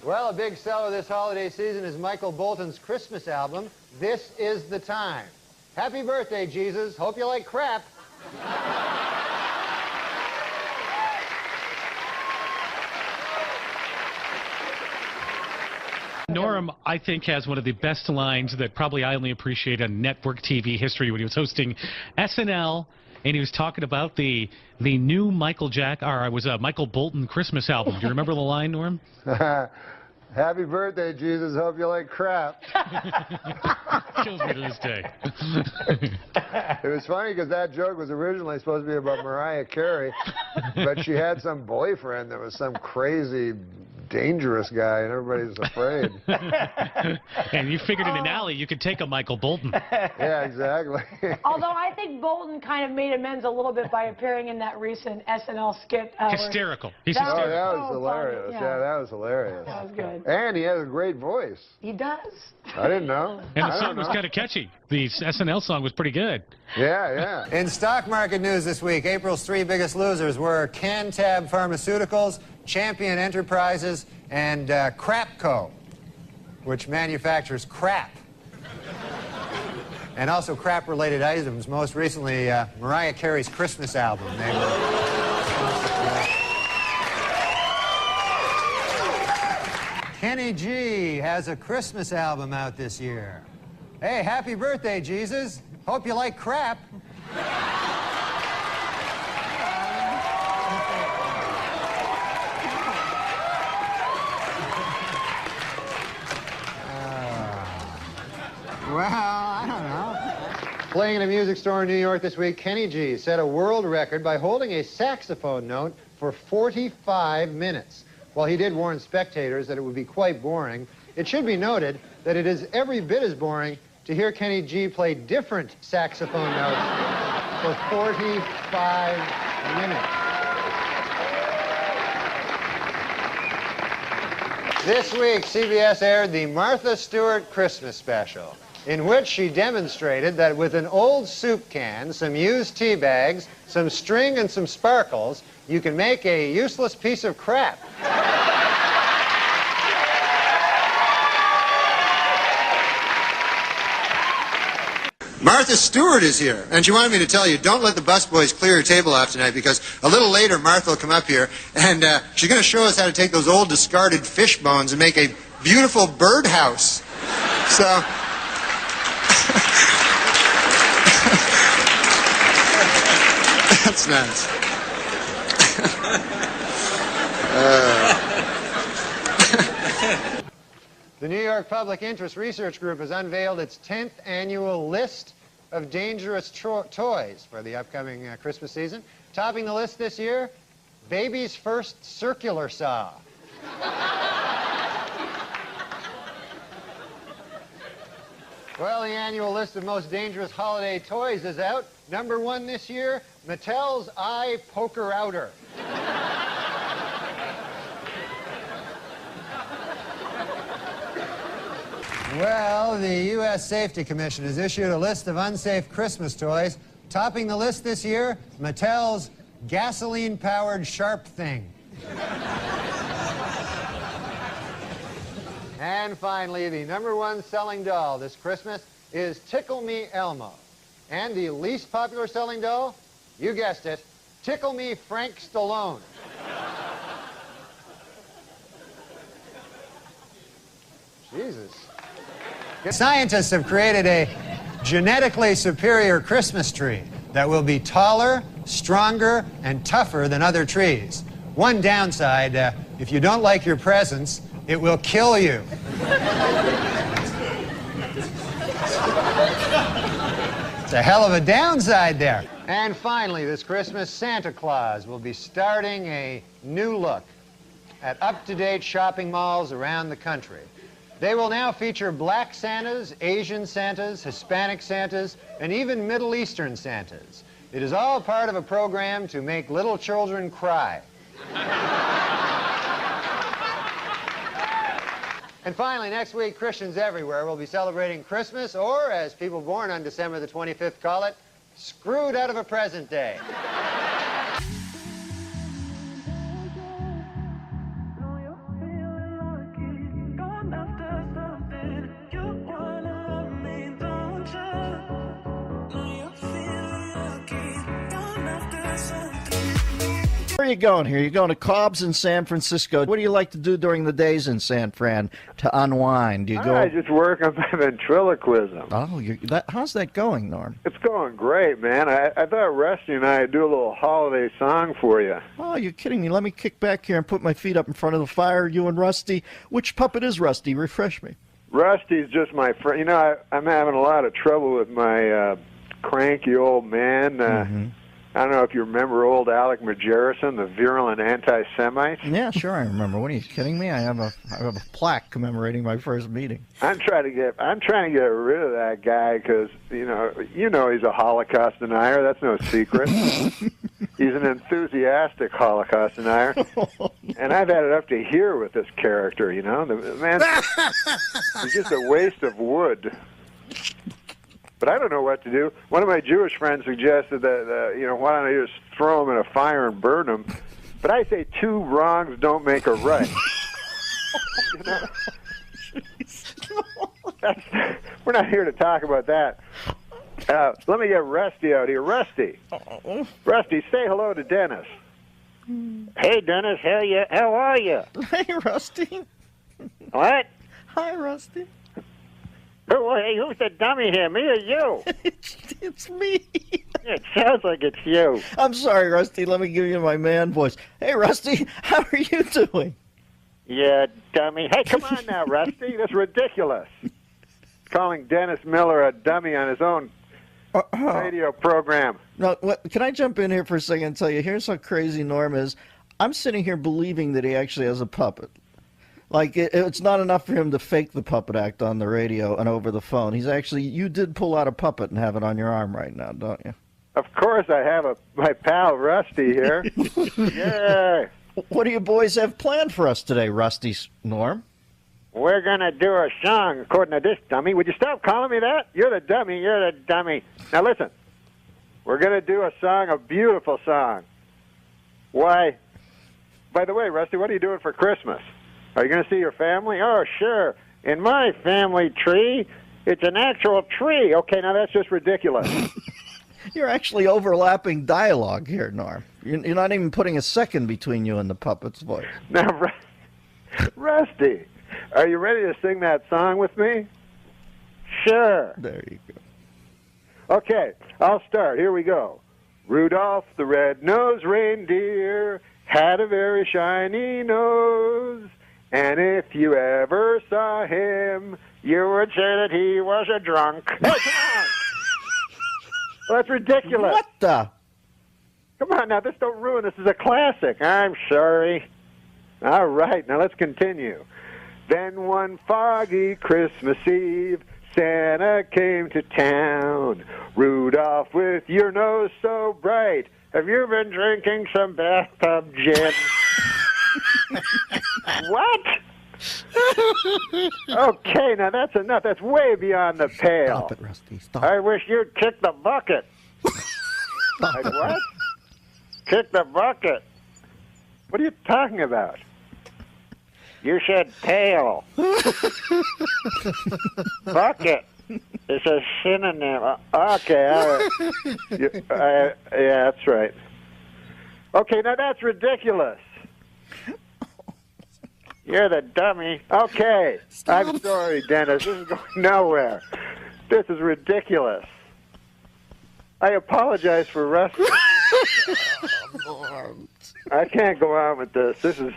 Well, a big seller this holiday season is Michael Bolton's Christmas album, This Is the Time. Happy birthday, Jesus. Hope you like crap. Norm, I think, has one of the best lines that probably I only appreciate on network TV history when he was hosting SNL, and he was talking about the new Michael Bolton Christmas album. Do you remember the line, Norm? Happy birthday, Jesus. Hope you like crap. Kills me to this day. It was funny because that joke was originally supposed to be about Mariah Carey, but she had some boyfriend that was some crazy, dangerous guy, and everybody was afraid. And you figured in an alley you could take a Michael Bolton. Yeah, exactly. Although I think Bolton kind of made amends a little bit by appearing in that recent SNL skit. Hysterical. He's Oh, hysterical. that was hilarious. Funny, Yeah, that was hilarious. That was good. And he has a great voice. He does. I didn't know. And the song was kind of catchy. The SNL song was pretty good. Yeah, yeah. In stock market news this week, April's three biggest losers were Cantab Pharmaceuticals, Champion Enterprises, and Crapco, which manufactures crap. And also crap-related items, most recently Mariah Carey's Christmas album. Kenny G has a Christmas album out this year. Hey, happy birthday, Jesus. Hope you like crap. Well, I don't know. Playing in a music store in New York this week, Kenny G set a world record by holding a saxophone note for 45 minutes. While he did warn spectators that it would be quite boring, it should be noted that it is every bit as boring to hear Kenny G play different saxophone notes for 45 minutes. This week, CBS aired the Martha Stewart Christmas special, in which she demonstrated that with an old soup can, some used tea bags, some string, and some sparkles, you can make a useless piece of crap. Martha Stewart is here, and she wanted me to tell you, don't let the busboys clear your table off tonight, because a little later Martha will come up here, and she's going to show us how to take those old discarded fish bones and make a beautiful birdhouse. So... That's nice. The New York Public Interest Research Group has unveiled its 10th annual list of dangerous toys for the upcoming Christmas season. Topping the list this year, baby's first circular saw. Well, the annual list of most dangerous holiday toys is out. Number 1 this year, Mattel's Eye Poker Outer. Well, the U.S. Safety Commission has issued a list of unsafe Christmas toys. Topping the list this year, Mattel's gasoline-powered sharp thing. And finally, the #1 selling doll this Christmas is Tickle Me Elmo. And the least popular selling doll, you guessed it, Tickle Me Frank Stallone. Jesus. Scientists have created a genetically superior Christmas tree that will be taller, stronger, and tougher than other trees. One downside, if you don't like your presents, it will kill you. It's a hell of a downside there. And finally, this Christmas, Santa Claus will be starting a new look at up-to-date shopping malls around the country. They will now feature black Santas, Asian Santas, Hispanic Santas, and even Middle Eastern Santas. It is all part of a program to make little children cry. And finally, next week, Christians everywhere will be celebrating Christmas, or, as people born on December the 25th call it, screwed out of a present day. Where are you going here? You're going to Cobb's in San Francisco. What do you like to do during the days in San Fran to unwind? Do you go? I just work on my ventriloquism. Oh, how's that going, Norm? It's going great, man. I thought Rusty and I would do a little holiday song for you. Oh, you're kidding me. Let me kick back here and put my feet up in front of the fire, you and Rusty. Which puppet is Rusty? Refresh me. Rusty's just my friend. You know, I'm having a lot of trouble with my cranky old man. I don't know if you remember old Alec Majerison, the virulent anti-Semite. Yeah, sure, I remember. What, are you kidding me? I have a plaque commemorating my first meeting. I'm trying to get rid of that guy because you know he's a Holocaust denier. That's no secret. He's an enthusiastic Holocaust denier, and I've had it up to here with this character. You know, the man, he's just a waste of wood. But I don't know what to do. One of my Jewish friends suggested that, why don't I just throw him in a fire and burn him? But I say 2 wrongs don't make a right. We're not here to talk about that. Let me get Rusty out here. Rusty, say hello to Dennis. Hey, Dennis, how are you? Hey, Rusty. What? Hi, Rusty. Hey, who's the dummy here, me or you? It's me. It sounds like it's you. I'm sorry, Rusty. Let me give you my man voice. Hey, Rusty, how are you doing? Yeah, dummy. Hey, come on now, Rusty. That's ridiculous. Calling Dennis Miller a dummy on his own radio program. Now, can I jump in here for a second and tell you, here's how crazy Norm is. I'm sitting here believing that he actually has a puppet. Like, it's not enough for him to fake the puppet act on the radio and over the phone. You did pull out a puppet and have it on your arm right now, don't you? Of course I have my pal Rusty here. Yeah. What do you boys have planned for us today, Rusty, Norm? We're going to do a song according to this dummy. Would you stop calling me that? You're the dummy. Now listen, we're going to do a song, a beautiful song. Why? By the way, Rusty, what are you doing for Christmas? Are you going to see your family? Oh, sure. In my family tree, it's an actual tree. Okay, now that's just ridiculous. You're actually overlapping dialogue here, Norm. You're not even putting a second between you and the puppet's voice. Now, Rusty, are you ready to sing that song with me? Sure. There you go. Okay, I'll start. Here we go. Rudolph the red-nosed reindeer had a very shiny nose. And if you ever saw him, you would say that he was a drunk. Hey, come on! Well, that's ridiculous. What the? Come on now, don't ruin this. This is a classic. I'm sorry. All right, now let's continue. Then one foggy Christmas Eve, Santa came to town. Rudolph, with your nose so bright, have you been drinking some bathtub gin? What? Okay, now that's enough. That's way beyond the pale. Stop it, Rusty. Stop. I wish you'd kick the bucket. Like what? Kick the bucket. What are you talking about? You said pale. Bucket. It's a synonym. Okay, all right. Yeah, that's right. Okay, now that's ridiculous. You're the dummy. Okay. Stop. I'm sorry, Dennis. This is going nowhere. This is ridiculous. I apologize for Rusty. I can't go on with this. This is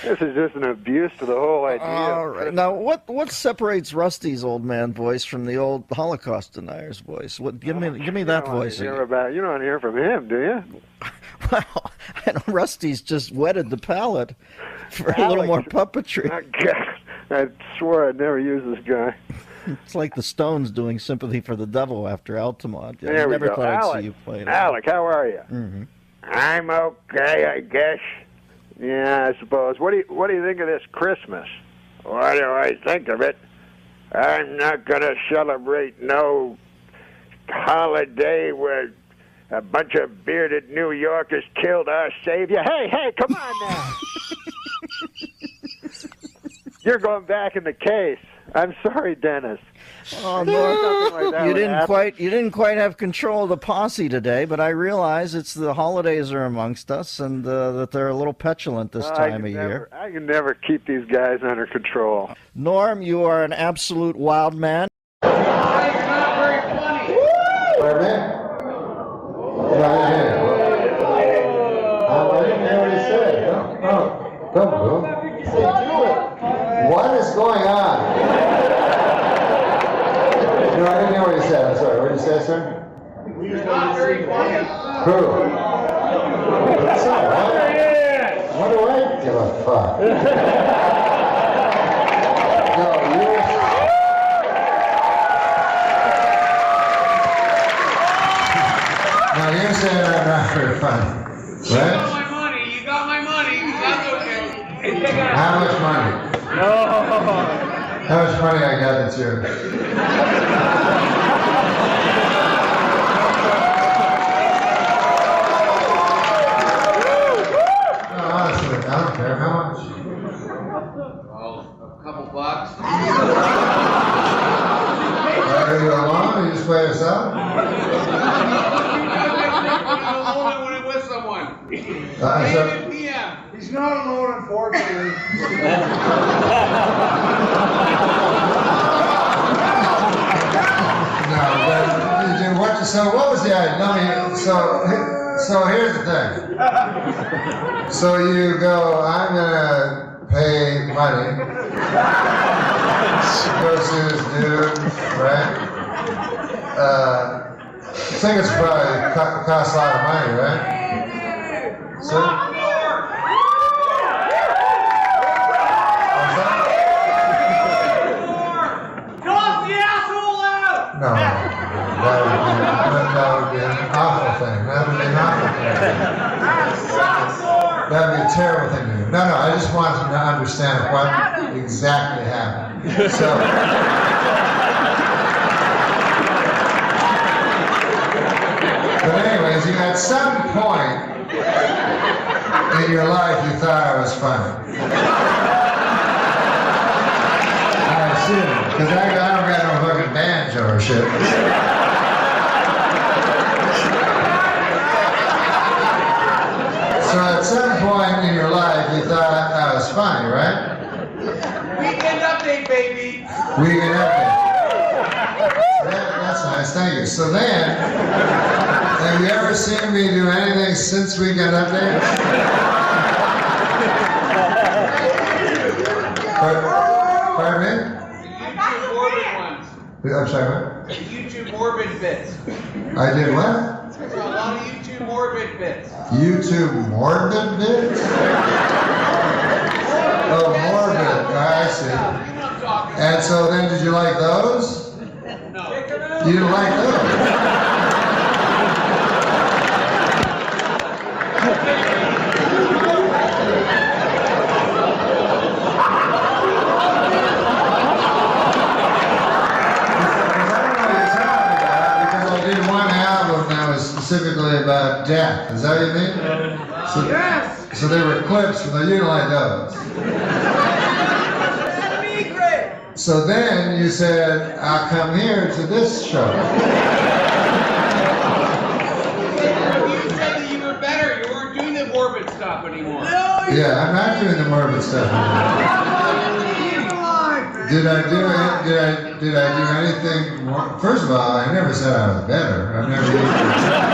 just an abuse to the whole idea. All right. Now, what separates Rusty's old man voice from the old Holocaust denier's voice? Give me that voice. You don't hear from him, do you? Well, I know Rusty's just wetted the palate for a little more puppetry. I swore I'd never use this guy. It's like the Stones doing "Sympathy for the Devil" after Altamont. There we go. Thought I'd see you play that. Alec, how are you? Mm-hmm. I'm okay, I guess. Yeah, I suppose. What do you think of this Christmas? What do I think of it? I'm not going to celebrate no holiday where a bunch of bearded New Yorkers killed our savior. Hey, come on now. You're going back in the case. I'm sorry, Dennis. Oh, Norm, Something like that you would didn't happen. quite have control of the posse today, but I realize it's the holidays are amongst us, and that they're a little petulant this time of year. I can never keep these guys under control. Norm, you are an absolute wild man. Wait a minute. I didn't hear what he said. Don't move. What is going on? No, I didn't hear what he said. I'm sorry. What did you say, sir? He's not very funny. Who? So, what do I give a fuck? No, you're saying I'm not very funny, You got right? my money. You got my money. That's okay. How much money? How much money I got that's yours? No, honestly, I don't care. How much? Well, a couple bucks. Are you alone or you just by yourself? I'm alone when I'm with someone. So- 8 p.m. He's not alone, unfortunately. No, but so what was the idea? Let me, so here's the thing. So you go, I'm gonna pay money. Go see this dude, right? Tickets probably cost a lot of money, right? So, Toss the asshole out! no, that would be an awful thing. That would be an awful thing. That would be a terrible thing to do. No, I just want them to understand what exactly happened. So, but anyways, at some point in your life, you thought I was funny. I assume, because I don't got no fucking banjo or shit. So at some point in your life, you thought I was funny, right? Weekend update, baby. Weekend update. That's nice, thank you. So then, have you ever seen me do anything since Weekend Update? Pardon me? YouTube Morbid ones. I'm sorry, what? YouTube Morbid bits. I did what? There's a lot of YouTube Morbid bits. YouTube morbid bits? Oh, morbid. I see. You know what I'm talking about. And so then, did you like those? No. You didn't like those? Specifically about death. Is that what you mean? Yes! So they were clips from the, you don't like those. So then you said, I'll come here to this show. You said that you were better. You weren't doing the morbid stuff anymore. Yeah, I'm not doing the morbid stuff anymore. Did I do anything more? First of all, I never said I was better. I've never used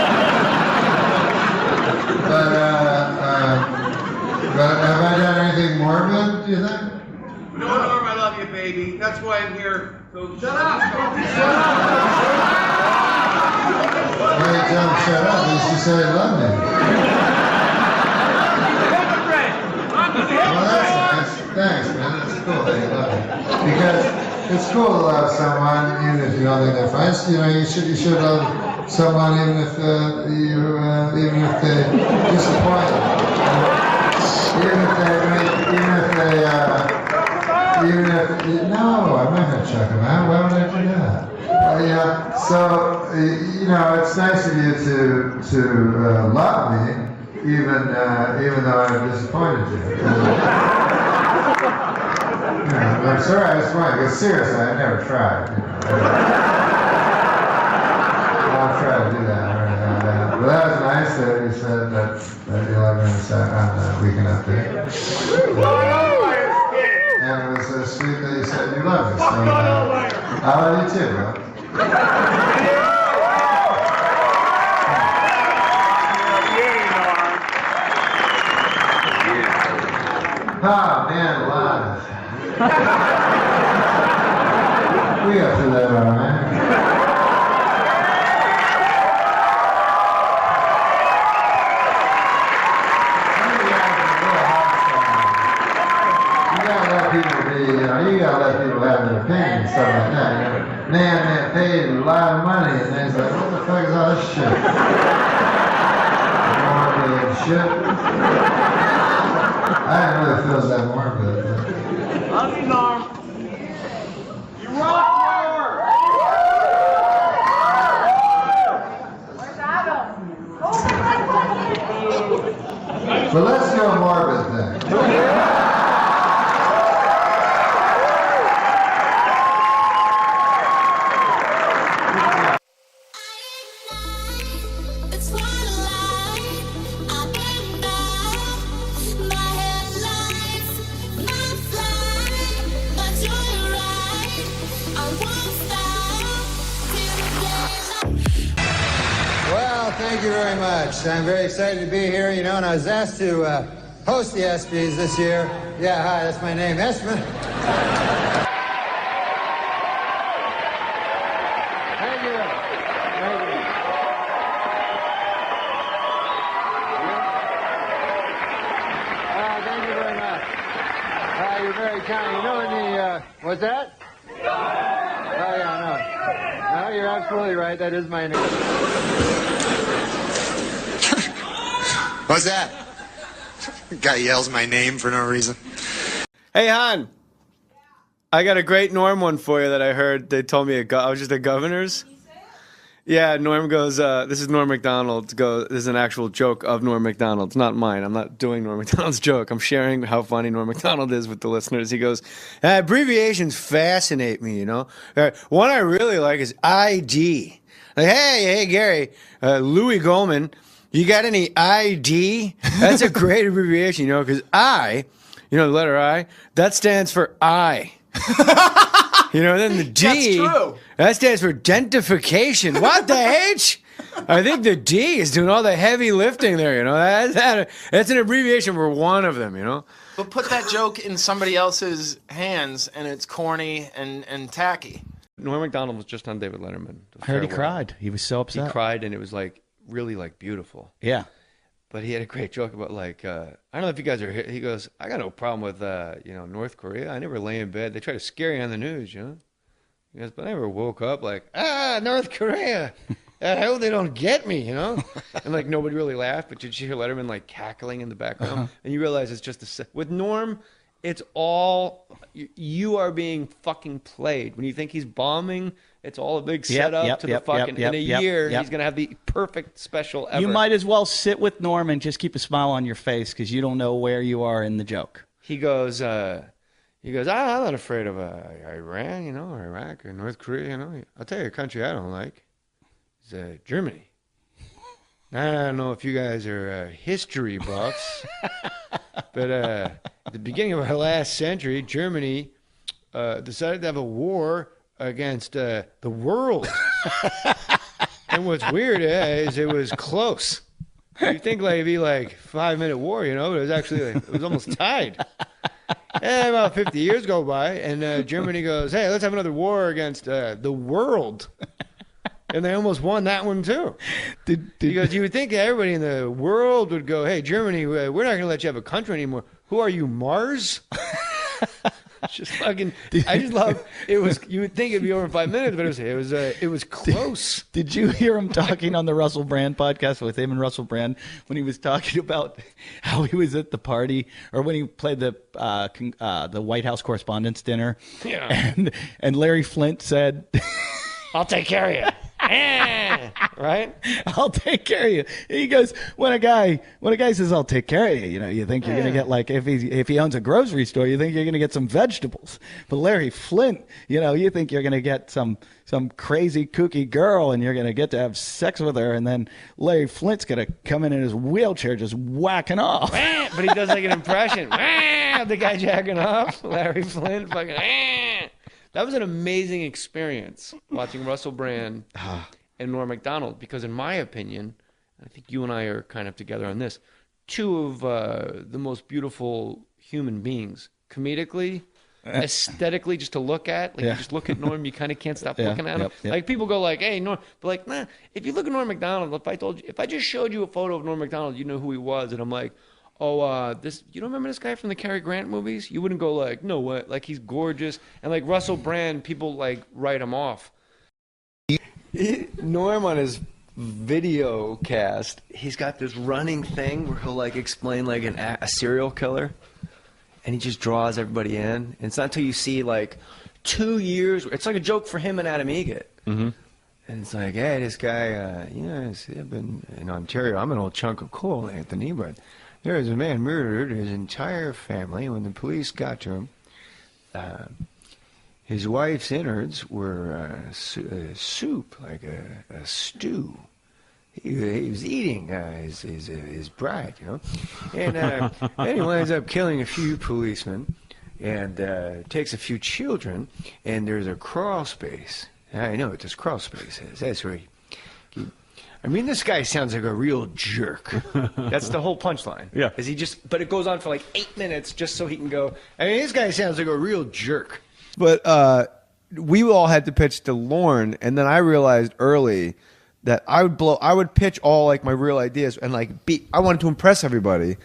but have I done anything morbid, do you think? No, Norm, I love you, baby. That's why I'm here. So shut up! Why you tell him shut up? He should say he loved me. Well, that's nice. Thanks, man. That's cool that you love me. Because it's cool to love someone, even if you don't think they're fine. You know, you should love someone even if even if they disappoint you. No, I'm not going to check them out. Why would I do that? Yeah. So you know, it's nice of you to love me, even though I've disappointed you. I'm sorry, it's funny, because seriously, I never tried. I'll try to do that. But that was nice that he said that you let me on the weekend update. And it was sweet that you said you love me. So, I love you too, bro. Oh, man, alive. We got through that all right. You gotta let people be, you gotta let people have their opinion and stuff like that. Man paid a lot of money, and then he's like, what the fuck is all this shit? Shit. I didn't really feel that more good. Love you, Norm. You rock, Norm. Where's Adam? But let's do a morbid thing. It's one life. I've been back. My headlights, my flight, but you're right. I won't stop till the daylight. Well, thank you very much. I'm very excited to be here, and I was asked to host the ESPYs this year. Yeah, hi, that's my name, Espen. Thank you. Thank you. Thank you very much. You're very kind. In the, what's that? Oh, yeah, no. No, you're absolutely right. That is my name. What's that? Guy yells my name for no reason. Hey, Han. I got a great Norm one for you that I heard. They told me I was just at Governor's. Yeah, Norm goes, this is Norm Macdonald. This is an actual joke of Norm Macdonald. It's not mine. I'm not doing Norm Macdonald's joke. I'm sharing how funny Norm Macdonald is with the listeners. He goes, abbreviations fascinate me, One I really like is ID. Like, hey, Gary, Louis Goldman, you got any ID? That's a great abbreviation, because I, the letter I, that stands for I. Then the D, That's true. That stands for dentification. What the H? I think the D is doing all the heavy lifting there, That's an abbreviation for one of them, But put that joke in somebody else's hands, and it's corny and tacky. Norm Macdonald was just on David Letterman. I heard he cried. He was so upset. He cried, and it was really beautiful. Yeah. But he had a great joke about I don't know if you guys are here. He goes, I got no problem with North Korea. I never lay in bed. They try to scare you on the news, He goes, but I never woke up North Korea. I hope they don't get me, And nobody really laughed, but did you hear Letterman cackling in the background? Uh-huh. And you realize it's just with Norm, it's all you are being fucking played. When you think he's bombing, it's all a big setup to the fucking. In a year, he's gonna have the perfect special ever. You might as well sit with Norm and just keep a smile on your face because you don't know where you are in the joke. He goes, I'm not afraid of Iran, or Iraq or North Korea. I'll tell you a country I don't like. It's Germany. I don't know if you guys are history buffs, but at the beginning of our last century, Germany decided to have a war against the world. And what's weird is it was close. You think it'd be 5-minute war, but it was actually it was almost tied. And about 50 years go by, and Germany goes, hey, let's have another war against the world. And they almost won that one, too. Because you would think everybody in the world would go, hey, Germany, we're not going to let you have a country anymore. Who are you, Mars? Just fucking, I just love, it was, you would think it'd be over in 5 minutes, but it was close. Did you hear him talking on the Russell Brand podcast with him and Russell Brand when he was talking about how he was at the party or when he played the White House Correspondents' Dinner? Yeah. And Larry Flint said, I'll take care of you. Right? I'll take care of you. He goes, when a guy says, I'll take care of you, you know, you think you're going to get, like, if he owns a grocery store, you think you're going to get some vegetables. But Larry Flint, you know, you think you're going to get some crazy kooky girl and you're going to get to have sex with her, and then Larry Flint's going to come in his wheelchair just whacking off. But he does like an impression. The guy jacking off. Larry Flint fucking. That was an amazing experience watching Russell Brand and Norm Macdonald, because in my opinion, I think you and I are kind of together on this, two of the most beautiful human beings, comedically, aesthetically, just to look at. Like, you just look at Norm, you kind of can't stop looking at him. Like, people go like, hey, Norm, but like, nah, if you look at Norm Macdonald, if I just showed you a photo of Norm Macdonald, you know who he was, and I'm like, oh, you don't remember this guy from the Cary Grant movies? You wouldn't go like, no, what? Like, he's gorgeous. And like Russell Brand, people like write him off. Norm on his video cast, he's got this running thing where he'll like explain like a serial killer, and he just draws everybody in. And it's not until you see like 2 years, it's like a joke for him and Adam Egget. Mm-hmm. And it's like, hey, this guy, I've been in Ontario. I'm an old chunk of coal, Anthony, but there was a man murdered his entire family. When the police got to him, his wife's innards were soup, like a stew. He was eating his bride, you know. And then he winds up killing a few policemen and takes a few children, and there's a crawl space. I know what this crawl space is. That's where I mean, this guy sounds like a real jerk. That's the whole punchline. Yeah. But it goes on for like 8 minutes just so he can go, I mean, this guy sounds like a real jerk. But we all had to pitch to Lorne, and then I realized early that I would pitch all like my real ideas and like I wanted to impress everybody,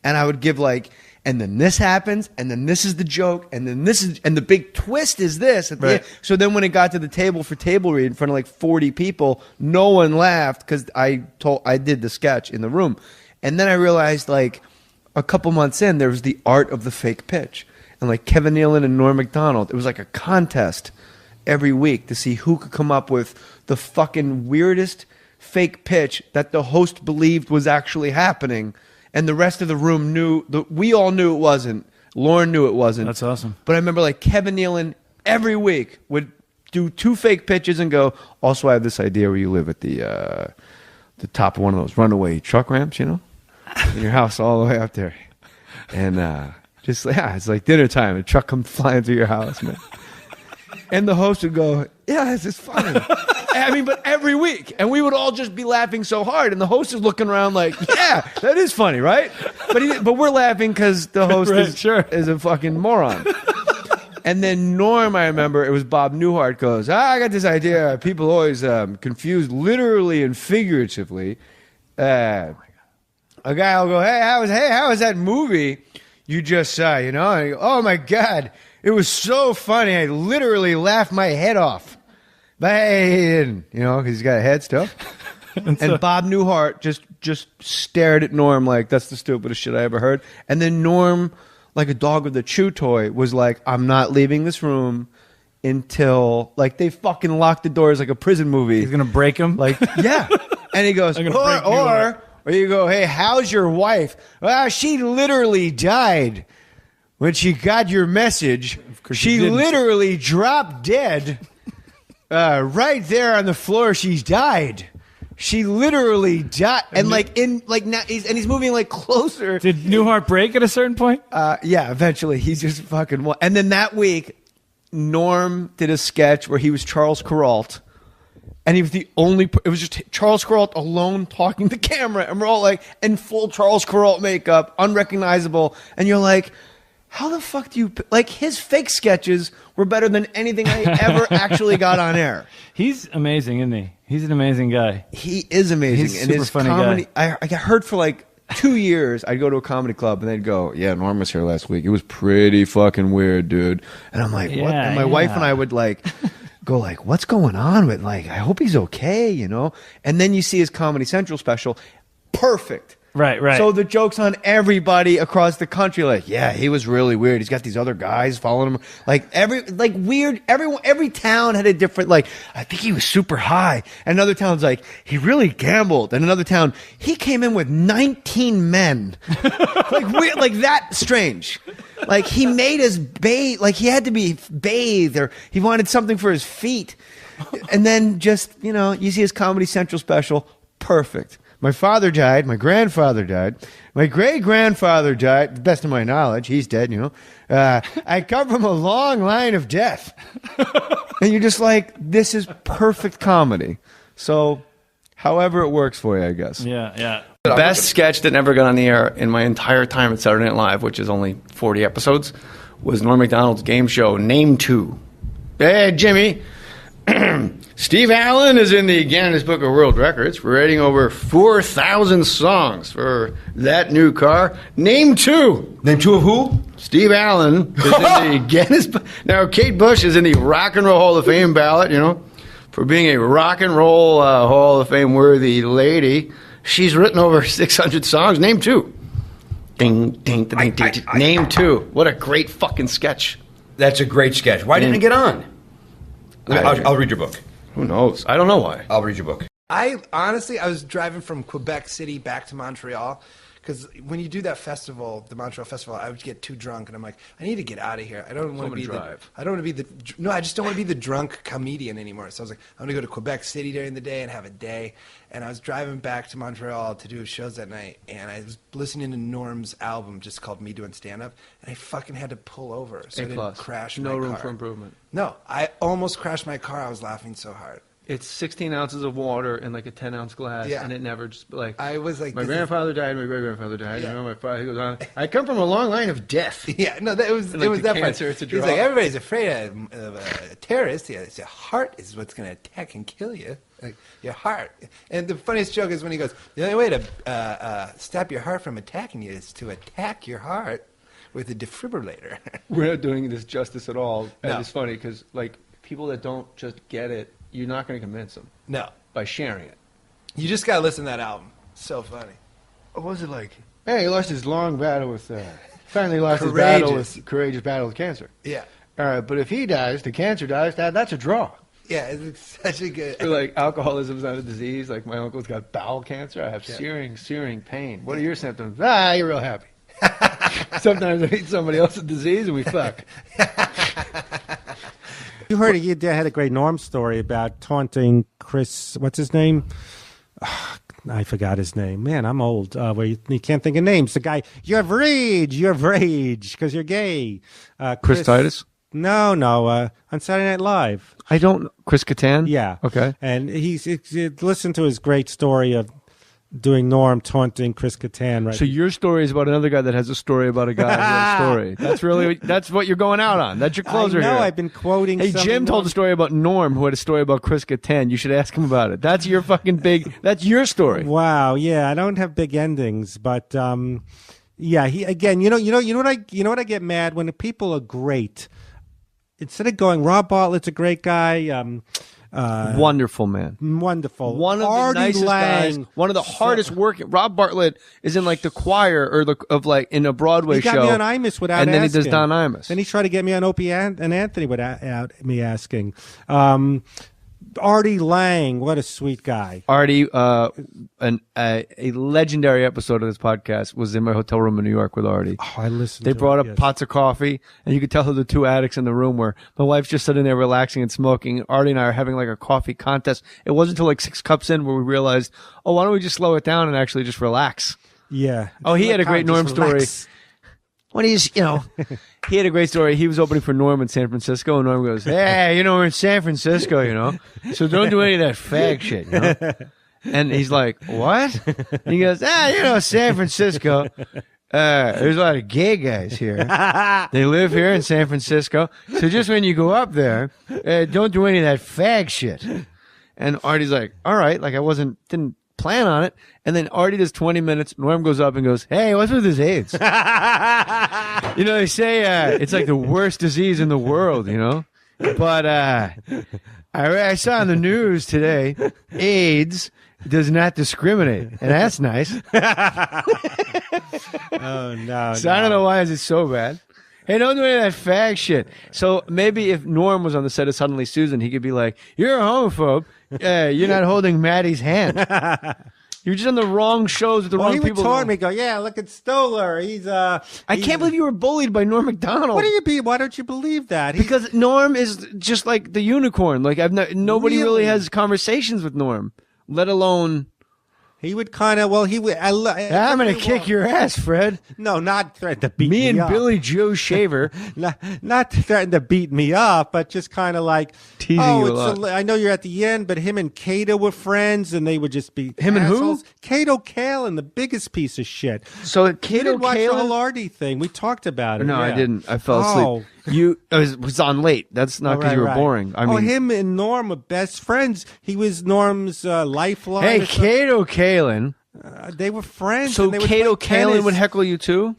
and I would give like, and then this happens, and then this is the joke, and then this is, and the big twist is this. Right. So then when it got to the table for table read in front of like 40 people, no one laughed because I did the sketch in the room. And then I realized like a couple months in, there was the art of the fake pitch. And like Kevin Nealon and Norm Macdonald, it was like a contest every week to see who could come up with the fucking weirdest fake pitch that the host believed was actually happening. And the rest of the room we all knew it wasn't. Lorne knew it wasn't. That's awesome. But I remember like Kevin Nealon every week would do 2 fake pitches and go, also I have this idea where you live at the top of one of those runaway truck ramps, you know, in your house all the way up there. And it's like dinner time. A truck comes flying through your house, man. And the host would go, yeah, this is funny. I mean, but every week. And we would all just be laughing so hard. And the host is looking around like, yeah, that is funny, right? But we're laughing because the host is a fucking moron. And then Norm, I remember, it was Bob Newhart goes, I got this idea. People always confuse literally and figuratively. A guy will go, hey, how was that movie you just saw, you know? And I go, oh, my God. It was so funny. I literally laughed my head off. But hey, he didn't, you know, because he's got a head still. And Bob Newhart just stared at Norm like, that's the stupidest shit I ever heard. And then Norm, like a dog with a chew toy, was like, I'm not leaving this room until, like, they fucking lock the doors like a prison movie. He's going to break him? Like, yeah. And he goes, or you go, hey, how's your wife? Well, she literally died. When she got your message, she literally dropped dead right there on the floor. She's died. She literally died, and he's moving like closer. Did Newhart break at a certain point? Yeah, eventually he just fucking. And then that week, Norm did a sketch where he was Charles Kuralt, and he was the only. It was just Charles Kuralt alone talking to camera, and we're all like in full Charles Kuralt makeup, unrecognizable, and you're like, how the fuck do you... Like, his fake sketches were better than anything I ever actually got on air. He's amazing, isn't he? He's an amazing guy. He is amazing. He's a super funny comedy, guy. I got heard for like 2 years. I'd go to a comedy club and they'd go, yeah, Norm was here last week. It was pretty fucking weird, dude. And I'm like, what? And my wife and I would like... go like, what's going on with, like, I hope he's okay, you know? And then you see his Comedy Central special. Perfect. Right. So the joke's on everybody across the country. Like, yeah, he was really weird. He's got these other guys following him. Every town had a different, like, I think he was super high. And another town's like, he really gambled. And another town, he came in with 19 men. Like, weird, like that strange. Like, he made us bathe. Like, he had to be bathed, or he wanted something for his feet. And then just, you see his Comedy Central special. Perfect. My father died. My grandfather died. My great-grandfather died. To the best of my knowledge, he's dead, I come from a long line of death. And you're just like, this is perfect comedy. So, however it works for you, I guess. Yeah. The best sketch that never got on the air in my entire time at Saturday Night Live, which is only 40 episodes, was Norm Macdonald's game show, Name 2. Hey, Jimmy. Steve Allen is in the Guinness Book of World Records, rating over 4,000 songs for that new car. Name 2. Name 2 of who? Steve Allen is in the Guinness Book. Now, Kate Bush is in the Rock and Roll Hall of Fame ballot, for being a Rock and Roll Hall of Fame worthy lady. She's written over 600 songs. Name 2. Ding, ding, ding, ding. Name 2. What a great fucking sketch. That's a great sketch. Why didn't it get on? I'll read your book. Who knows? I don't know why. I'll read your book. I was driving from Quebec City back to Montreal, because when you do that festival, the Montreal Festival, I would get too drunk, and I'm like, I need to get out of here. I don't want to be I just don't want to be the drunk comedian anymore. So I was like, I'm gonna go to Quebec City during the day and have a day. And I was driving back to Montreal to do shows that night, and I was listening to Norm's album just called Me Doing Stand Up, and I fucking had to pull over so I didn't crash my car. No room for improvement. No, I almost crashed my car. I was laughing so hard. It's 16 ounces of water in like a 10-ounce glass, Yeah. and it never just like. I was like, my this grandfather died, my great-grandfather died. Yeah. My father, he goes on. I come from a long line of death. Yeah, no, it was And, like, it was the that cancer, part. it's a He's draw. like, everybody's afraid of a terrorist. Yeah, it's your heart is what's going to attack and kill you. Like, your heart. And the funniest joke is when he goes, the only way to stop your heart from attacking you is to attack your heart with a defibrillator. We're not doing this justice at all. And No. it's funny because like people that don't just get it, you're not going to convince them. No. By sharing it. You just got to listen to that album. So funny. What was it like? Hey, he lost his long battle with. Finally lost his battle with courageous battle with cancer. Yeah. All right, but if he dies, the cancer dies. That's a draw. Yeah, it's such a good. Or like alcoholism's not a disease. Like my uncle's got bowel cancer. I have Yeah. searing pain. What are your symptoms? You're real happy. Sometimes I meet somebody else's disease and we fuck. You heard you had a great Norm story about taunting Chris. What's his name? I forgot his name. Man, I'm old. Where you can't think of names. The guy, you have rage, because you're gay. Chris Titus? No, on Saturday Night Live. I don't. Chris Kattan? Yeah. Okay. And he's listen to his great story of doing Norm taunting Chris Kattan. Right. So your story is about another guy that has a story about a guy who has a story. That's what you're going out on. That's your closer I know. here. I've been quoting. Hey, Jim told a story about Norm, who had a story about Chris Kattan. You should ask him about it. That's your fucking big. That's your story. Wow. Yeah, I don't have big endings, but yeah. He again. You know what I get mad when people are great. Instead of going, Rob Bartlett's a great guy. Wonderful man. Wonderful. One of Artie the nicest Lang. guys. One of the hardest working. Rob Bartlett is in like the choir in a Broadway He got show. me on Imus without and then asking. he does Don Imus. Then he tried to get me on Opie and Anthony without me asking. Artie Lang, what a sweet guy. Artie, a legendary episode of this podcast was in my hotel room in New York with Artie. Oh, I listened. They to brought it, up yes. pots of coffee, and you could tell who the two addicts in the room were. My wife's just sitting there relaxing and smoking. Artie and I are having like a coffee contest. It wasn't until like 6 cups in where we realized, oh, why don't we just slow it down and actually just relax? Yeah. Oh, he had a great Norm story. When he's, he had a great story. He was opening for Norm in San Francisco, and Norm goes, hey, we're in San Francisco, so don't do any of that fag shit, And he's like, what? And he goes, San Francisco. There's a lot of gay guys here. They live here in San Francisco. So just when you go up there, don't do any of that fag shit. And Artie's like, all right, like didn't plan on it. And then Artie does 20 minutes. Norm goes up and goes, hey, what's with his AIDS? They say it's like the worst disease in the world, But I saw on the news today, AIDS does not discriminate, and that's nice. Oh no! So I don't know why is it so bad. Hey, don't do any of that fag shit. So maybe if Norm was on the set of Suddenly Susan, he could be like, "You're a homophobe. You're not holding Maddie's hand. You're just on the wrong shows with the wrong he people." would taunt me. Go, yeah, look at Stoller. I can't believe you were bullied by Norm Macdonald. What do you be? Why don't you believe that? Because Norm is just like the unicorn. Like nobody really has conversations with Norm, let alone. He would kind of, well, he would. I'm going to kick your ass, Fred. No, not threaten to beat me Me and up. Billy Joe Shaver. not threaten to beat me up, but just kind of like teasing you a lot. I know you're at the end, but him and Cato were friends, and they would just be him assholes. and who? Cato Kalin, the biggest piece of shit. So Cato watch the Kalin? Hilardi thing. We talked about it. No, yeah. I didn't. I fell asleep. I was on late. That's not because you were boring. I mean, him and Norm were best friends. He was Norm's lifeline. Hey, Cato Kalin. They were friends. So and they would Cato play Kalin tennis. would heckle you too?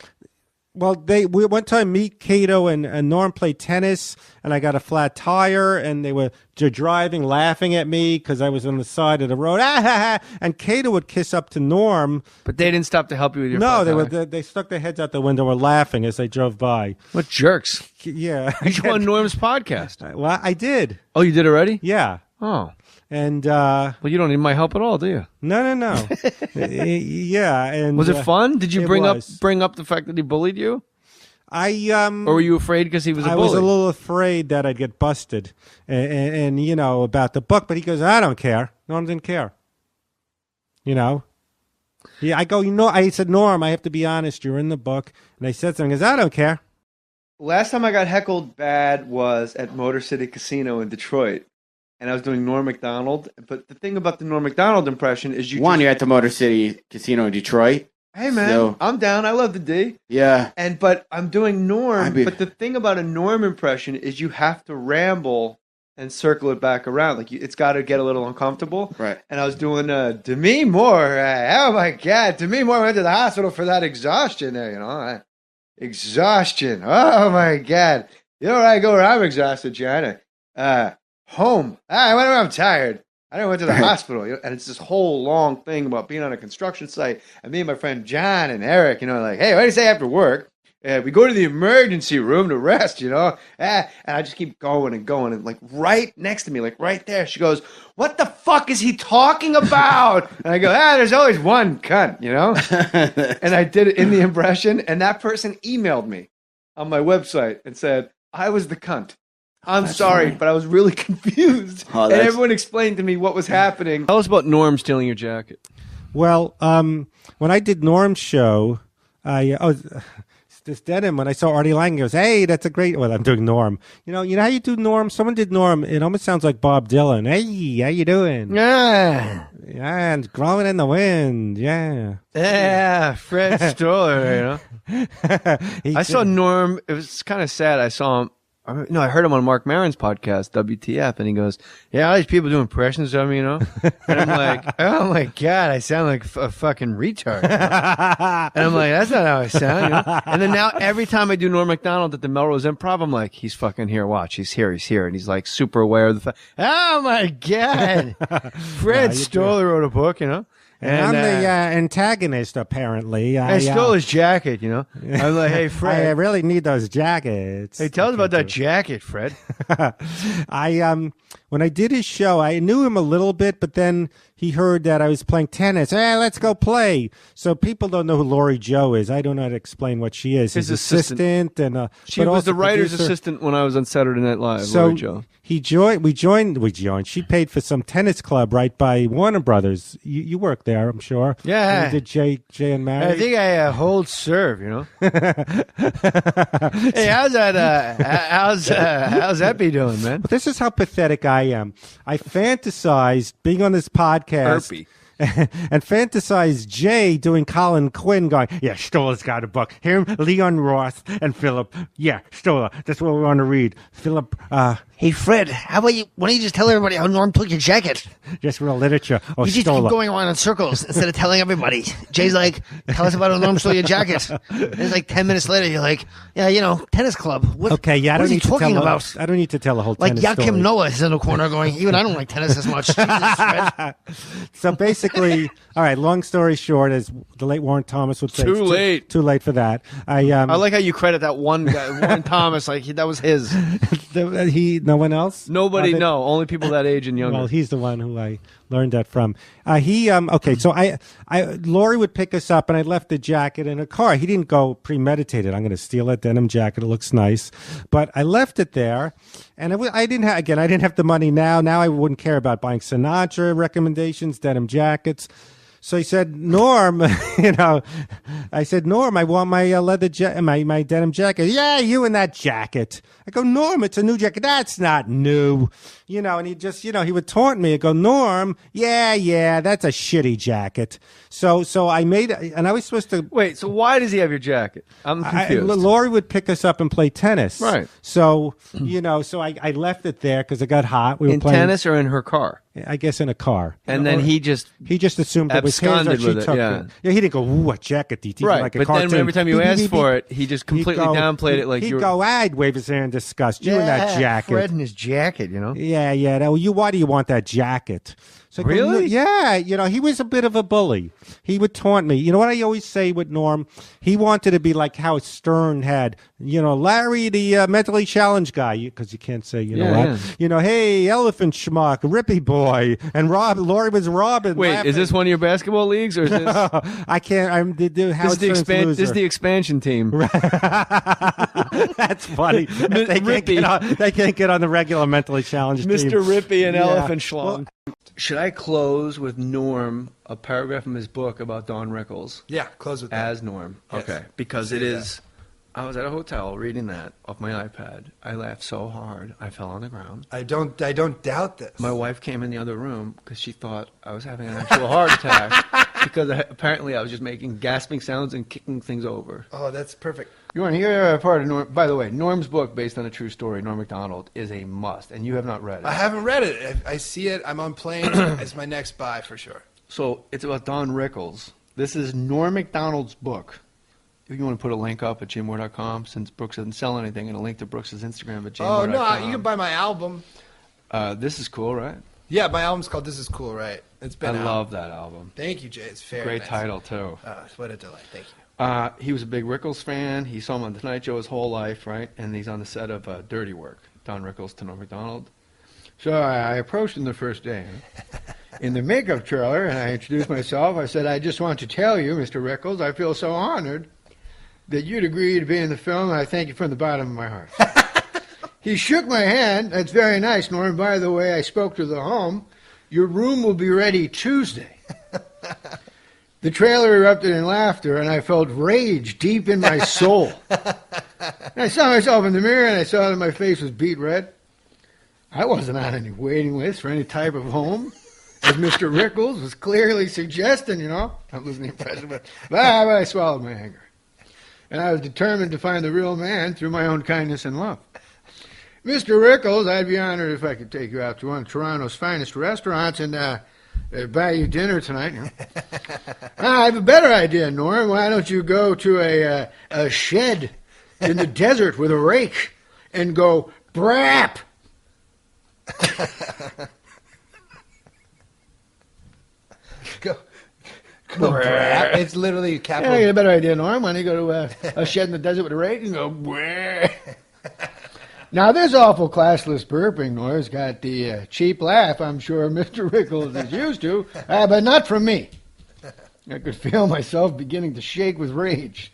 Well, we one time me, Cato, and Norm played tennis, and I got a flat tire, and they're driving, laughing at me because I was on the side of the road. And Cato would kiss up to Norm, but they didn't stop to help you with your. No, flat tire. they stuck their heads out the window, were laughing as they drove by. What jerks! Yeah, you should go on Norm's podcast. Well, I did. Oh, you did already? Yeah. Oh. And well, you don't need my help at all, do you? No. Yeah, and was it fun? Did you bring up the fact that he bullied you? Or were you afraid because he was a bully? I was a little afraid that I'd get busted, and you know about the book. But he goes, I don't care. Norm didn't care. You know. Yeah, I go. I said, Norm, I have to be honest. You're in the book, and I said something. He goes, I don't care. Last time I got heckled bad was at Motor City Casino in Detroit. And I was doing Norm Macdonald. But the thing about the Norm Macdonald impression is you're at the Motor City Casino in Detroit. Hey, man, So- I'm down. I love the D. Yeah. But I'm doing Norm. But the thing about a Norm impression is you have to ramble and circle it back around. Like it's got to get a little uncomfortable. Right. And I was doing Demi Moore. Oh, my God. Demi Moore went to the hospital for that exhaustion there, you know. Exhaustion. Oh, my God. You know where I go where I'm exhausted, John? Home. Whenever I'm tired. I never went to the hospital. And it's this whole long thing about being on a construction site. And me and my friend John and Eric, like, hey, what do you say after work? We go to the emergency room to rest, And I just keep going and going. And like right next to me, like right there, she goes, what the fuck is he talking about? And I go, there's always one cunt, And I did it in the impression. And that person emailed me on my website and said, I was the cunt. I'm sorry, funny. but I was really confused. Oh, and everyone explained to me what was happening. Tell us about Norm stealing your jacket. Well, when I did Norm's show, this denim. When I saw Artie Lang, goes, "Hey, that's a great." Well, I'm doing Norm. You know how you do Norm. Someone did Norm. It almost sounds like Bob Dylan. Hey, how you doing? Yeah, and growing in the wind. Yeah, Fred Stoller. I saw Norm. It was kind of sad. I saw him. No, I heard him on Mark Maron's podcast, WTF, and he goes, "Yeah, all these people do impressions of me, And I'm like, "Oh my God, I sound like a fucking retard." And I'm like, "That's not how I sound." And then now every time I do Norm Macdonald at the Melrose Improv, I'm like, "He's fucking here. Watch, he's here, and he's like super aware of the fact." Oh my God, Fred Stoller wrote a book, And I'm the antagonist, apparently. I stole his jacket, I'm like, hey, Fred. I really need those jackets. Hey, tell us about that jacket, Fred. When I did his show, I knew him a little bit, but then he heard that I was playing tennis. Hey, let's go play. So people don't know who Lori Joe is. I don't know how to explain what she is. His assistant. And she was the writer's assistant when I was on Saturday Night Live, so Lori Joe. We joined. She paid for some tennis club right by Warner Brothers. You worked there, I'm sure. Yeah. You did Jay and Mary? I think I hold serve, Hey, how's that be doing, man? But this is how pathetic I am. I fantasized being on this podcast. Herpy. And fantasize Jay doing Colin Quinn going, yeah, Stoller's got a book. Him, Leon Roth, and Philip. Yeah, Stoller. That's what we want to read. Philip, Hey, Fred, why don't you just tell everybody how Norm took your jacket? just real literature. Oh, You just Stoller. keep going around in circles instead of telling everybody. Jay's like, tell us about how Norm stole your jacket. And it's like 10 minutes later, you're like, yeah, tennis club. Okay, yeah, I what don't is he need to talking tell. about? I don't need to tell the whole Like tennis story. Yakim Noah is in the corner going, even I don't like tennis as much. Jesus, Fred. So basically, basically, all right. Long story short, as the late Warren Thomas would say, Too it's late. Too late for that. I like how you credit that one guy, Warren Thomas, like that was his. No one else. Nobody, no, only people that age and younger. Well, he's the one who I learned that from. Okay, so Lori would pick us up, and I left the jacket in a car. He didn't go premeditated. I'm going to steal that denim jacket. It looks nice, but I left it there, and I didn't have the money now. Now I wouldn't care about buying Sinatra recommendations, denim jackets. So he said, Norm, I said, Norm, I want my my denim jacket. Yeah, you and that jacket. I go, Norm, it's a new jacket. That's not new. And he just, he would taunt me. I go, Norm, yeah, that's a shitty jacket. So I made, and I was supposed to. Wait, so why does he have your jacket? I'm confused. Lori would pick us up and play tennis. Right. So, so I left it there because it got hot. We were playing tennis or in her car? I guess in a car. And then he just assumed it was his, or she took it. Yeah, he didn't go, ooh, a jacket, DT. Right, like a but cartoon. then every time you asked for it, he just completely downplayed it like you were... He'd go, I'd wave his hand in disgust. You and that jacket. Fred and his jacket, Yeah. Why do you want that jacket? So really? Yeah, he was a bit of a bully. He would taunt me. You know what I always say with Norm? He wanted to be like how Stern had, Larry, the mentally challenged guy, because you can't say, hey, elephant schmuck, Rippy boy, and Lori was Robin. Wait, laughing. is this one of your basketball leagues, or is this? I can't. This is the expansion team. That's funny. They can't get on the regular mentally challenged team. Mr. Rippy and Elephant Schlong. Should I close with Norm, a paragraph from his book about Don Rickles? Yeah, close with that. As Norm. Yes. Okay. Because it is... I was at a hotel reading that off my iPad. I laughed so hard, I fell on the ground. I don't doubt this. My wife came in the other room because she thought I was having an actual heart attack because apparently I was just making gasping sounds and kicking things over. Oh, that's perfect. You want to hear part of Norm? By the way, Norm's book, based on a true story, Norm Macdonald, is a must, and you have not read it. I haven't read it. I see it. I'm on planes. It's my next buy for sure. So it's about Don Rickles. This is Norm Macdonald's book. If you want to put a link up at jmmoore.com, since Brooks doesn't sell anything, and a link to Brooks' Instagram at jmmoore.com. Oh, no, you can buy my album. This is cool, right? Yeah, my album's called This Is Cool, right? It's been I out. love that album. Thank you, Jay. It's very Great nice. title, too. What a delight. Thank you. He was a big Rickles fan. He saw him on The Tonight Show his whole life, right? And he's on the set of Dirty Work, Don Rickles to Norm Macdonald. So I approached him the first day in the makeup trailer, and I introduced myself. I said, I just want to tell you, Mr. Rickles, I feel so honored that you'd agree to be in the film, and I thank you from the bottom of my heart. He shook my hand. That's very nice, Norm. By the way, I spoke to the home. Your room will be ready Tuesday. The trailer erupted in laughter, and I felt rage deep in my soul. I saw myself in the mirror, and I saw that my face was beet red. I wasn't on any waiting list for any type of home, as Mr. Rickles was clearly suggesting, I'm losing the impression, but I swallowed my anger. And I was determined to find the real man through my own kindness and love. Mr. Rickles, I'd be honored if I could take you out to one of Toronto's finest restaurants and buy you dinner tonight. I have a better idea, Norm. Why don't you go to a shed in the desert with a rake and go brap? Go brap. It's literally capital. Yeah, I get a better idea, Norm. Why don't you go to a shed in the desert with a rake and go brap? Now, this awful classless burping noise got the cheap laugh I'm sure Mr. Rickles is used to, but not from me. I could feel myself beginning to shake with rage.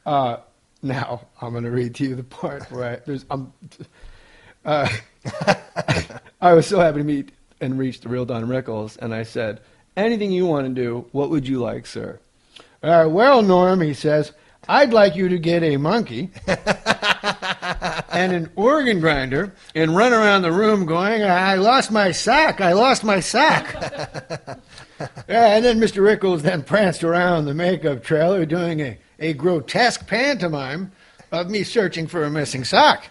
Now, I'm going to read to you the part where I was so happy to meet and reach the real Don Rickles, and I said, anything you want to do, what would you like, sir? Well, Norm, he says, I'd like you to get a monkey and an organ grinder and run around the room going, I lost my sack, I lost my sack. And then Mr. Rickles then pranced around the makeup trailer doing a grotesque pantomime of me searching for a missing sock.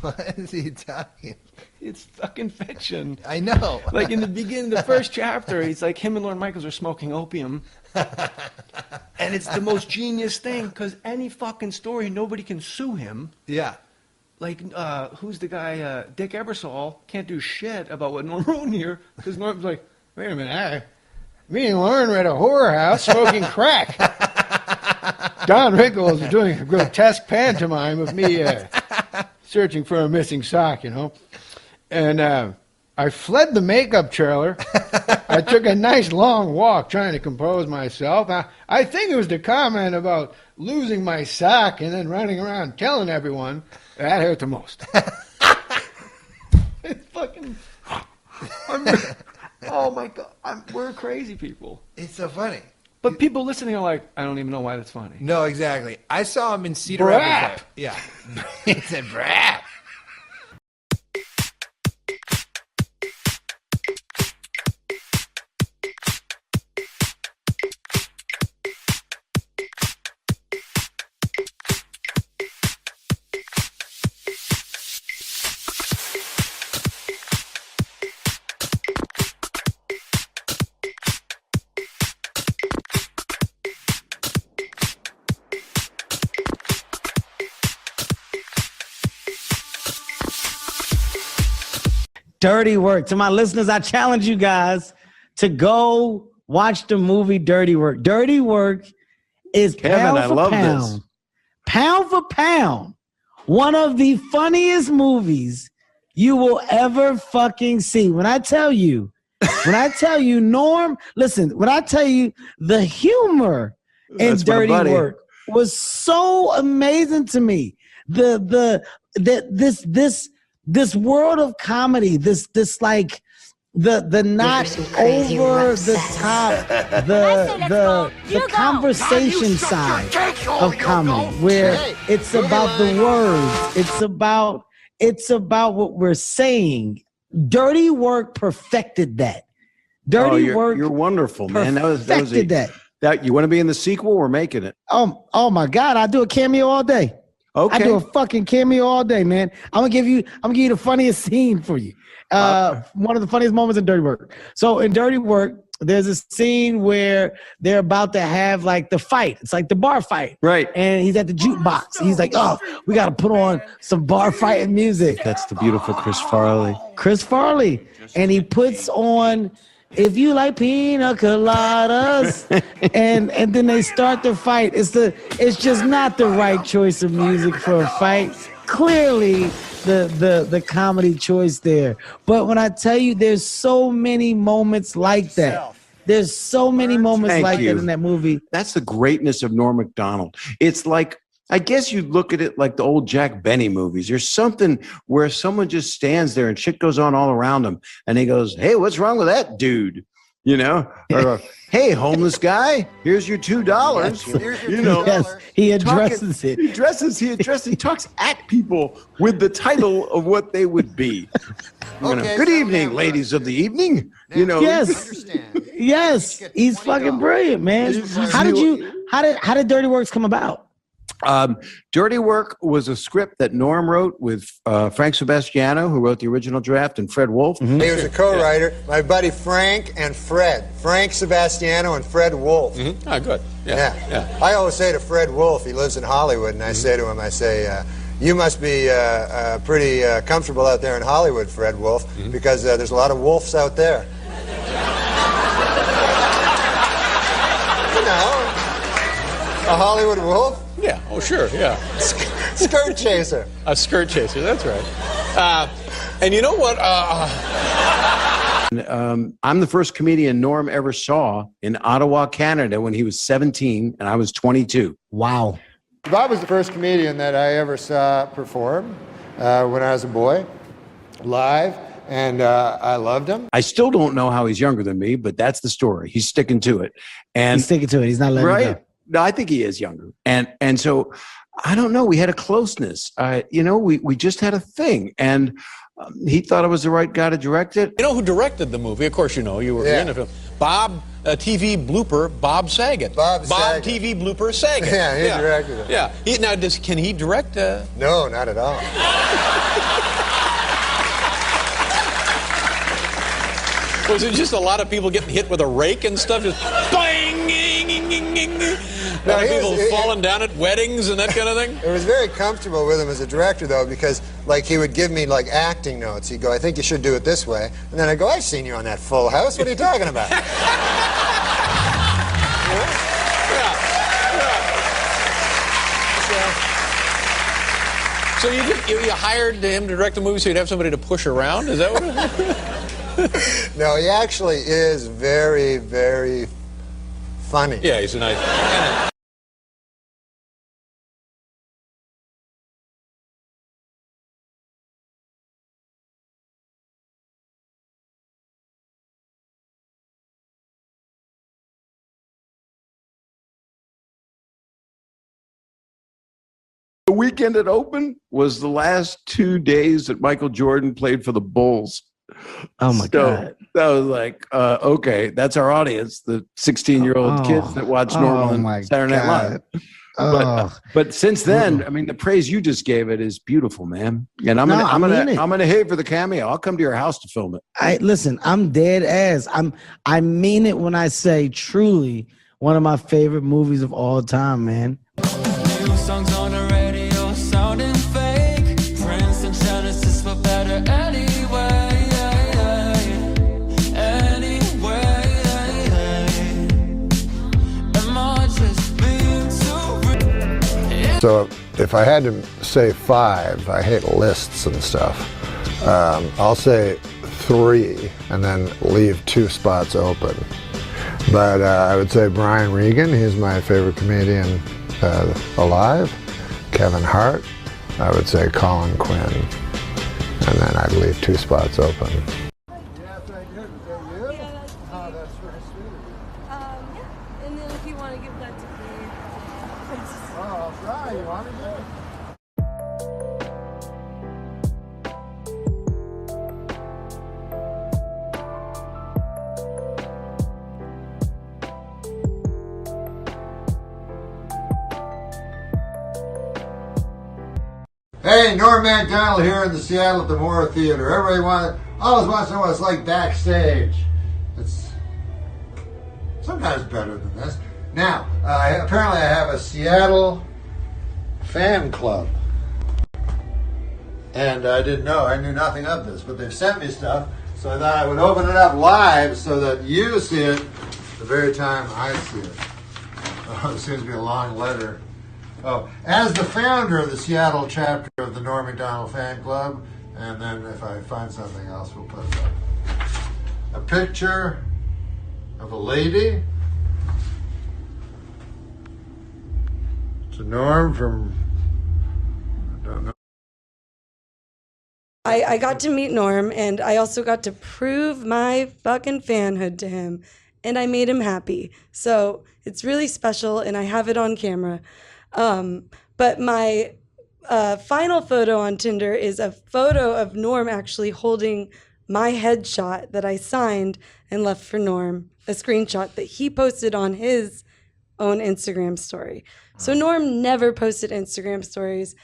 What is he talking? It's fucking fiction. I know. Like in the beginning, the first chapter, he's like, him and Lorne Michaels are smoking opium. And it's the most genius thing, because any fucking story, nobody can sue him. Yeah. who's the guy? Dick Ebersol can't do shit about what Norm wrote in here because Norm's like, wait a minute, me and Lauren were at a whorehouse smoking crack. Don Rickles was doing a grotesque pantomime of me searching for a missing sock, and I fled the makeup trailer. I took a nice long walk trying to compose myself. I think it was the comment about losing my sock and then running around telling everyone that hurt the most. It's fucking. Oh my God, we're crazy people. It's so funny. But people listening are like, I don't even know why that's funny. No, exactly. I saw him in Cedar Brap. Rapids. Yeah. He said brap. Dirty Work. To my listeners, I challenge you guys to go watch the movie Dirty Work. Dirty Work is pound for pound, one of the funniest movies you will ever fucking see. When I tell you, Norm, listen, when I tell you the humor in Dirty Work was so amazing to me. This world of comedy, this like the not over the top, the conversation side of comedy, where it's about the words, it's about what we're saying. Dirty Work perfected that. You're wonderful, man. That you want to be in the sequel? We're making it. Oh my God! I do a cameo all day. Okay. I do a fucking cameo all day, man. I'm gonna give you the funniest scene for you. One of the funniest moments in Dirty Work. So in Dirty Work, there's a scene where they're about to have like the fight. It's like the bar fight. Right. And he's at the jukebox. He's like, oh, we got to put on some bar fighting music. That's the beautiful Chris Farley. And he puts on If You Like Pina Coladas. and then they start the fight. It's just not the right choice of music for a fight. Clearly the comedy choice there. But when I tell you, there's so many moments like that. There's so many moments that in that movie. That's the greatness of Norm Macdonald. It's like, I guess you'd look at it like the old Jack Benny movies. There's something where someone just stands there and shit goes on all around him. And he goes, hey, what's wrong with that dude? You know? Or, hey, homeless guy, here's your $2. You know? Yes, he addresses it. He talks at people with the title of what they would be. Good evening, ladies of the evening. You know. Yes, he's fucking brilliant, man. How did Dirty Works come about? Dirty Work was a script that Norm wrote with Frank Sebastiano, who wrote the original draft, and Fred Wolf. Mm-hmm. He was a co-writer. My buddy Frank and Fred. Frank Sebastiano and Fred Wolf. Mm-hmm. Oh, good. Yeah. I always say to Fred Wolf, he lives in Hollywood, and I say to him, you must be pretty comfortable out there in Hollywood, Fred Wolf, because there's a lot of wolves out there. You know, a Hollywood wolf? Yeah, oh sure, yeah. Skirt chaser. A skirt chaser, that's right. And you know what? I'm the first comedian Norm ever saw in Ottawa, Canada when he was 17 and I was 22. Wow. Bob was the first comedian that I ever saw perform when I was a boy, live, and I loved him. I still don't know how he's younger than me, but that's the story. He's sticking to it. And he's sticking to it. He's not letting it go. No, I think he is younger. And so, I don't know, we had a closeness. We just had a thing. And he thought I was the right guy to direct it. You know who directed the movie? Of course you know. You were in the film. Bob, TV blooper, Bob Saget. Bob TV blooper Saget. Yeah, he directed it. Yeah. Can he direct? No, not at all. Was it just a lot of people getting hit with a rake and stuff? Just bang! No, he People was- falling down at weddings and that kind of thing? It was very comfortable with him as a director, though, because, like, he would give me, like, acting notes. He'd go, I think you should do it this way. And then I'd go, I've seen you on that Full House. What are you talking about? So you hired him to direct the movie so you'd have somebody to push around? Is that what it No, he actually is very, very funny. Yeah, he's a nice... The weekend it opened was the last 2 days that Michael Jordan played for the Bulls. Oh my God. That was like, okay, that's our audience, the 16-year-old kids that watch Norm on Saturday Night Live. But since then, I mean, the praise you just gave it is beautiful, man. And I'm gonna hate for the cameo. I'll come to your house to film it. Listen, I'm dead ass. I mean it when I say truly one of my favorite movies of all time, man. New songs on the radio sounding fake. Prince and Genesis for better anyway. Anyway. Am I just being too So if I had to say 5, I hate lists and stuff. I'll say 3 and then leave 2 spots open. But I would say Brian Regan, he's my favorite comedian alive. Kevin Hart, I would say Colin Quinn. And then I'd leave 2 spots open. And then if you want to give that to me. Oh, right. You want to do it? Hey, Norm Macdonald here in the Seattle at the Moore Theater. Everybody always wants to know what it's like backstage. It's sometimes better than this. Now, apparently I have a Seattle fan club. And I didn't know, I knew nothing of this, but they've sent me stuff, so I thought I would open it up live so that you see it the very time I see it. Oh, it seems to be a long letter. Oh, as the founder of the Seattle chapter of the Norm Macdonald Fan Club, and then if I find something else, we'll put it up. A picture of a lady. It's a Norm from, I don't know. I got to meet Norm, and I also got to prove my fucking fanhood to him, and I made him happy. So it's really special, and I have it on camera. But my final photo on Tinder is a photo of Norm actually holding my headshot that I signed and left for Norm, a screenshot that he posted on his own Instagram story. So Norm never posted Instagram stories.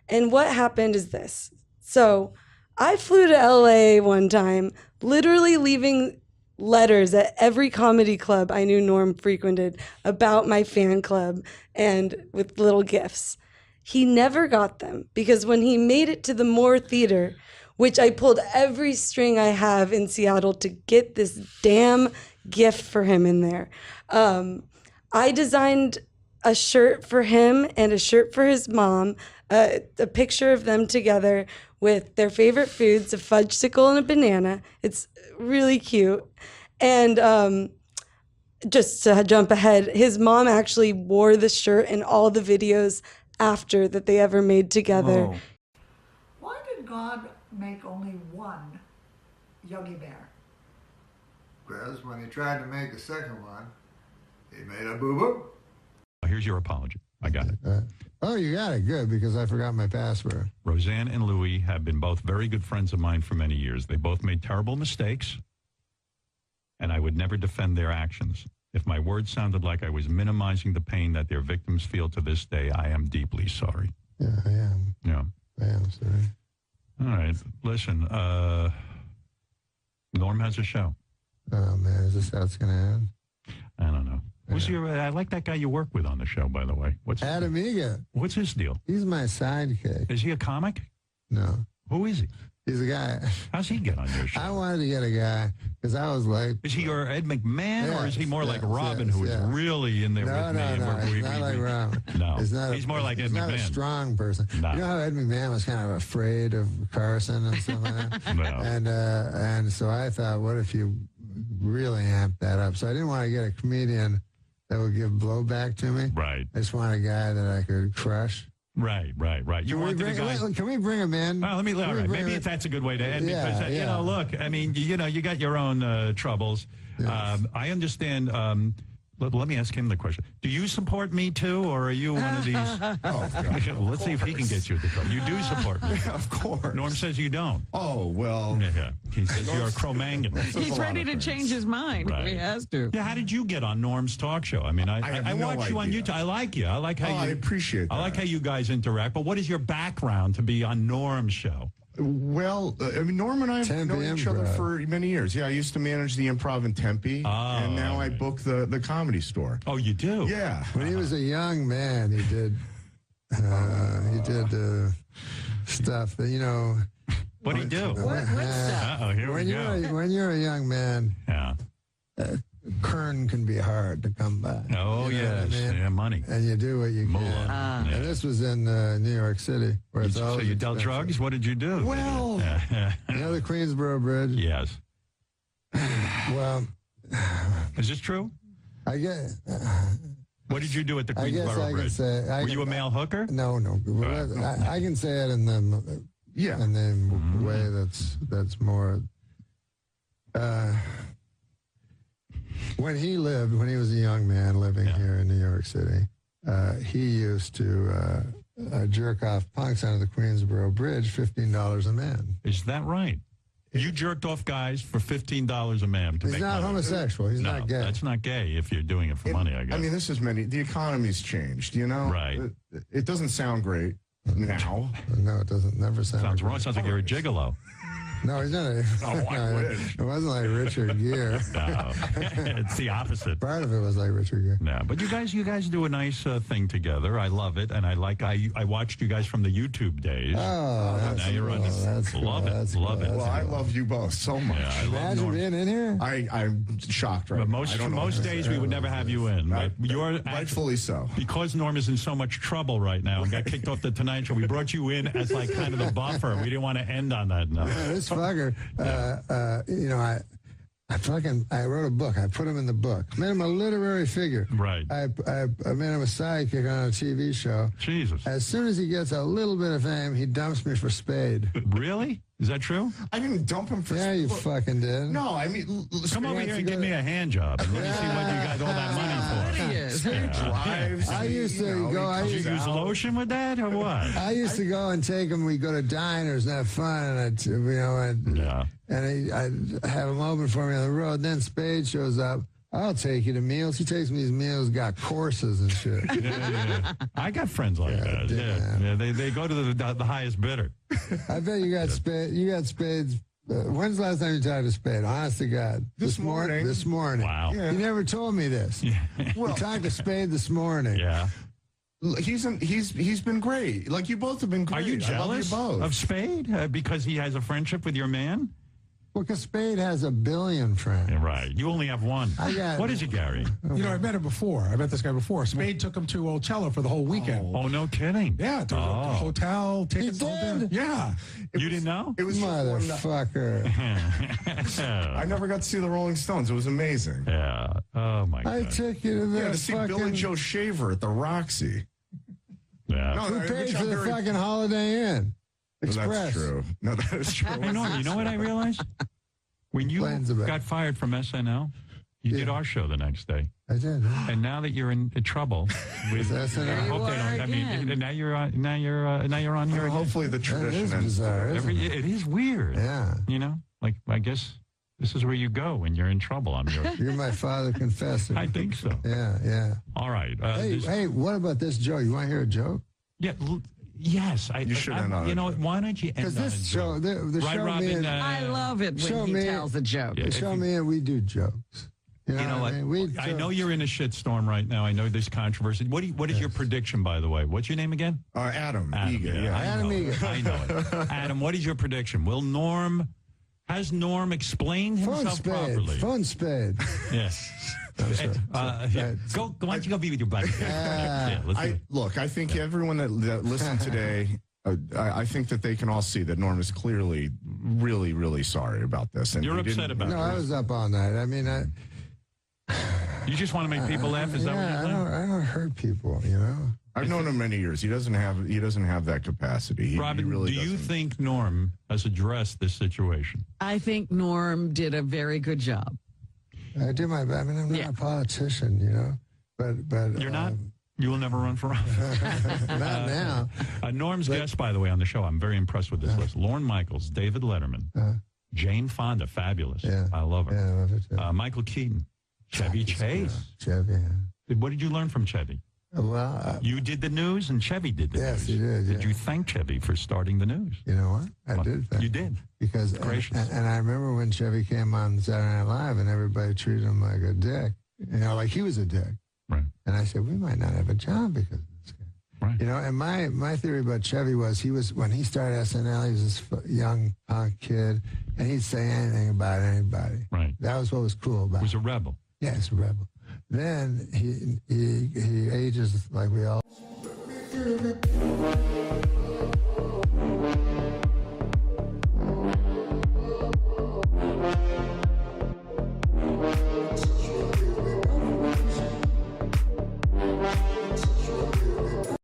And what happened is this. So I flew to LA one time, literally leaving letters at every comedy club I knew Norm frequented about my fan club and with little gifts. He never got them because when he made it to the Moore Theater, which I pulled every string I have in Seattle to get this damn gift for him in there, I designed a shirt for him and a shirt for his mom, a picture of them together with their favorite foods, a fudgesicle and a banana. It's really cute. And just to jump ahead, his mom actually wore the shirt in all the videos after that they ever made together. Whoa. Why did God make only one Yogi Bear? Because when he tried to make a second one, he made a boo-boo. Here's your apology. I got it. Oh, you got it. Good, because I forgot my password. Roseanne and Louis have been both very good friends of mine for many years. They both made terrible mistakes, and I would never defend their actions. If my words sounded like I was minimizing the pain that their victims feel to this day, I am deeply sorry. Yeah, I am. Yeah. I am sorry. All right. Listen, Norm has a show. Oh, man, is this how it's going to end? I don't know. Who's your? I like that guy you work with on the show, by the way. What's Adam Ega. What's his deal? He's my sidekick. Is he a comic? No. Who is he? He's a guy. How's he get on your show? I wanted to get a guy because I was like... Is he your Ed McMahon, or is he more like yes, Robin, yes, who is yes. really in there with me? No, he's not like Robin. No, He's more like Ed he's McMahon. not a strong person. No. You know how Ed McMahon was kind of afraid of Carson and stuff like that? No. And so I thought, what if you really amp that up? So I didn't want to get a comedian that would give blowback to me. Right. I just wanted a guy that I could crush. Right. You wanted the guy. Can we bring him in? Well, all right. Maybe that's a good way to end because you know, look. I mean, you know, you got your own troubles. Yes. I understand. Let me ask him the question. Do you support Me Too, or are you one of these? Let's see if he can get you the trouble. You do support me. Of course. Norm says you don't. Oh, well. Yeah. He says you're a Cro-Magnon. He's ready to change his mind if he has to. Yeah, how did you get on Norm's talk show? I mean, I watch you on YouTube. I like you. I like how I appreciate that. I like how you guys interact. But what is your background to be on Norm's show? Well, I mean, Norm and I have known each other for many years. Yeah, I used to manage the Improv in Tempe, and now I book the Comedy Store. Oh, you do? Yeah. When he was a young man, he did stuff that, you know. What'd he do? What stuff? Here we go. When you're a young man, Kern can be hard to come by. Oh, yes. Yeah, money. And you do what you can. And this was in New York City. Where it's so you dealt drugs? What did you do? Well, you know the Queensboro Bridge? Yes. Well. Is this true? I guess. What did you do at the Queensboro Bridge? Can say, Were you a male hooker? No. I can say it in the way that's more. When he was a young man living here in New York City, he used to jerk off punks onto the Queensboro Bridge, $15 a man. Is that right? You jerked off guys for $15 a man to He's make not money. homosexual. He's not gay. That's not gay if you're doing it for money, I guess. I mean, the economy's changed, you know? Right. It doesn't sound great now. No, it doesn't. Never sounds wrong. It sounds like you're a gigolo. No, he's not. It wasn't like Richard Gere. No, it's the opposite. Part of it was like Richard Gere. No, but you guys do a nice thing together. I love it, and I watched you guys from the YouTube days. Oh, now you're on. Love it. Well, I love you both so much. Yeah, I love Imagine Norm. being in here. I'm shocked right But now. most days we would never have you in. But you're rightfully so. Because Norm is in so much trouble right now and got kicked off the Tonight Show. We brought you in as like kind of the buffer. We didn't want to end on that note. This fucker. You know, I wrote a book. I put him in the book. Made him a literary figure. Right. I made him a sidekick on a TV show. Jesus. As soon as he gets a little bit of fame, he dumps me for Spade. Really? Is that true? I didn't dump him for Spade. Yeah, you fucking did. No, I mean... Come over here and give me a hand job. And let me see what you got all that money for. Drives. I used to go... Did you use lotion with that or what? I used to go and take him. We go to diners and have fun. And I'd have him open for me on the road. Then Spade shows up. I'll take you to meals. He takes me these meals, got courses and shit. Yeah. I got friends like that. Yeah. They go to the highest bidder. I bet you got Spade. You got Spades. When's the last time you talked to Spade? Honest to God. This morning. This morning. Wow. Yeah. He never told me this. Well, you talked to Spade this morning. Yeah. He's been great. Like, you both have been great. Are you jealous of Spade because he has a friendship with your man? Well, because Spade has a billion friends. Yeah, right. You only have one. What is it, Gary? You know, I met him before. I met this guy before. Spade took him to Otello for the whole weekend. Oh, no kidding. Yeah, to the hotel, tickets. He did? Yeah. You didn't know? It was motherfucker. I never got to see the Rolling Stones. It was amazing. Yeah. Oh, my God. I took you to the to see Bill and Joe Shaver at the Roxy. Yeah. No, who paid for the fucking Holiday Inn? Express. No, that's true. No, that is true. Hey, Norm, you know what I realized? When you got fired from SNL, you did our show the next day. I did. And now that you're in trouble with SNL, I hope they don't. I mean, now you're on here again. Hopefully the tradition is bizarre. It is weird. Yeah. You know, like I guess this is where you go when you're in trouble. You're my father confessor. I think so. Yeah. All right. Hey, what about this joke? You want to hear a joke? Yeah. Yes, you should end on it. You know, why don't you end on this show, the right, show Robin, me and, I love it when he tells a joke. Show me and we do jokes. You You know what? what? I know you're in a shitstorm right now. I know there's controversy. What is your prediction, by the way? What's your name again? Adam. Egan. Yeah. Adam Egan. I know it. Adam, what is your prediction? Has Norm explained himself properly? Phone spade. Yes. Why don't you go be with your buddy? Look, I think everyone that listened today, I think that they can all see that Norm is clearly really, really sorry about this. And you're upset about it. No, I was up all night. I mean, you just want to make people laugh? Is that what you're saying? I don't hurt people, you know? I've known him many years. He doesn't have that capacity. Robin, really do you think Norm has addressed this situation? I think Norm did a very good job. I do my best. I mean, I'm not a politician, you know, but you're not. You will never run for office. Not now. Norm's guests, by the way, on the show. I'm very impressed with this list. Lorne Michaels, David Letterman, Jane Fonda, fabulous. Yeah. I love her. Yeah, I love her too. Michael Keaton, Chevy Chase. Chevy. Yeah. What did you learn from Chevy? Well, you did the news, and Chevy did the news. Yes, he did. Did you thank Chevy for starting the news? You know what? I did. You did. Because and I remember when Chevy came on Saturday Night Live, and everybody treated him like a dick. You know, like he was a dick. Right. And I said, we might not have a job because of this guy. Right. You know, and my theory about Chevy was when he started SNL, he was this young punk kid, and he'd say anything about anybody. Right. That was what was cool about him. He was a rebel. Yeah, he's a rebel. Then he ages like we all.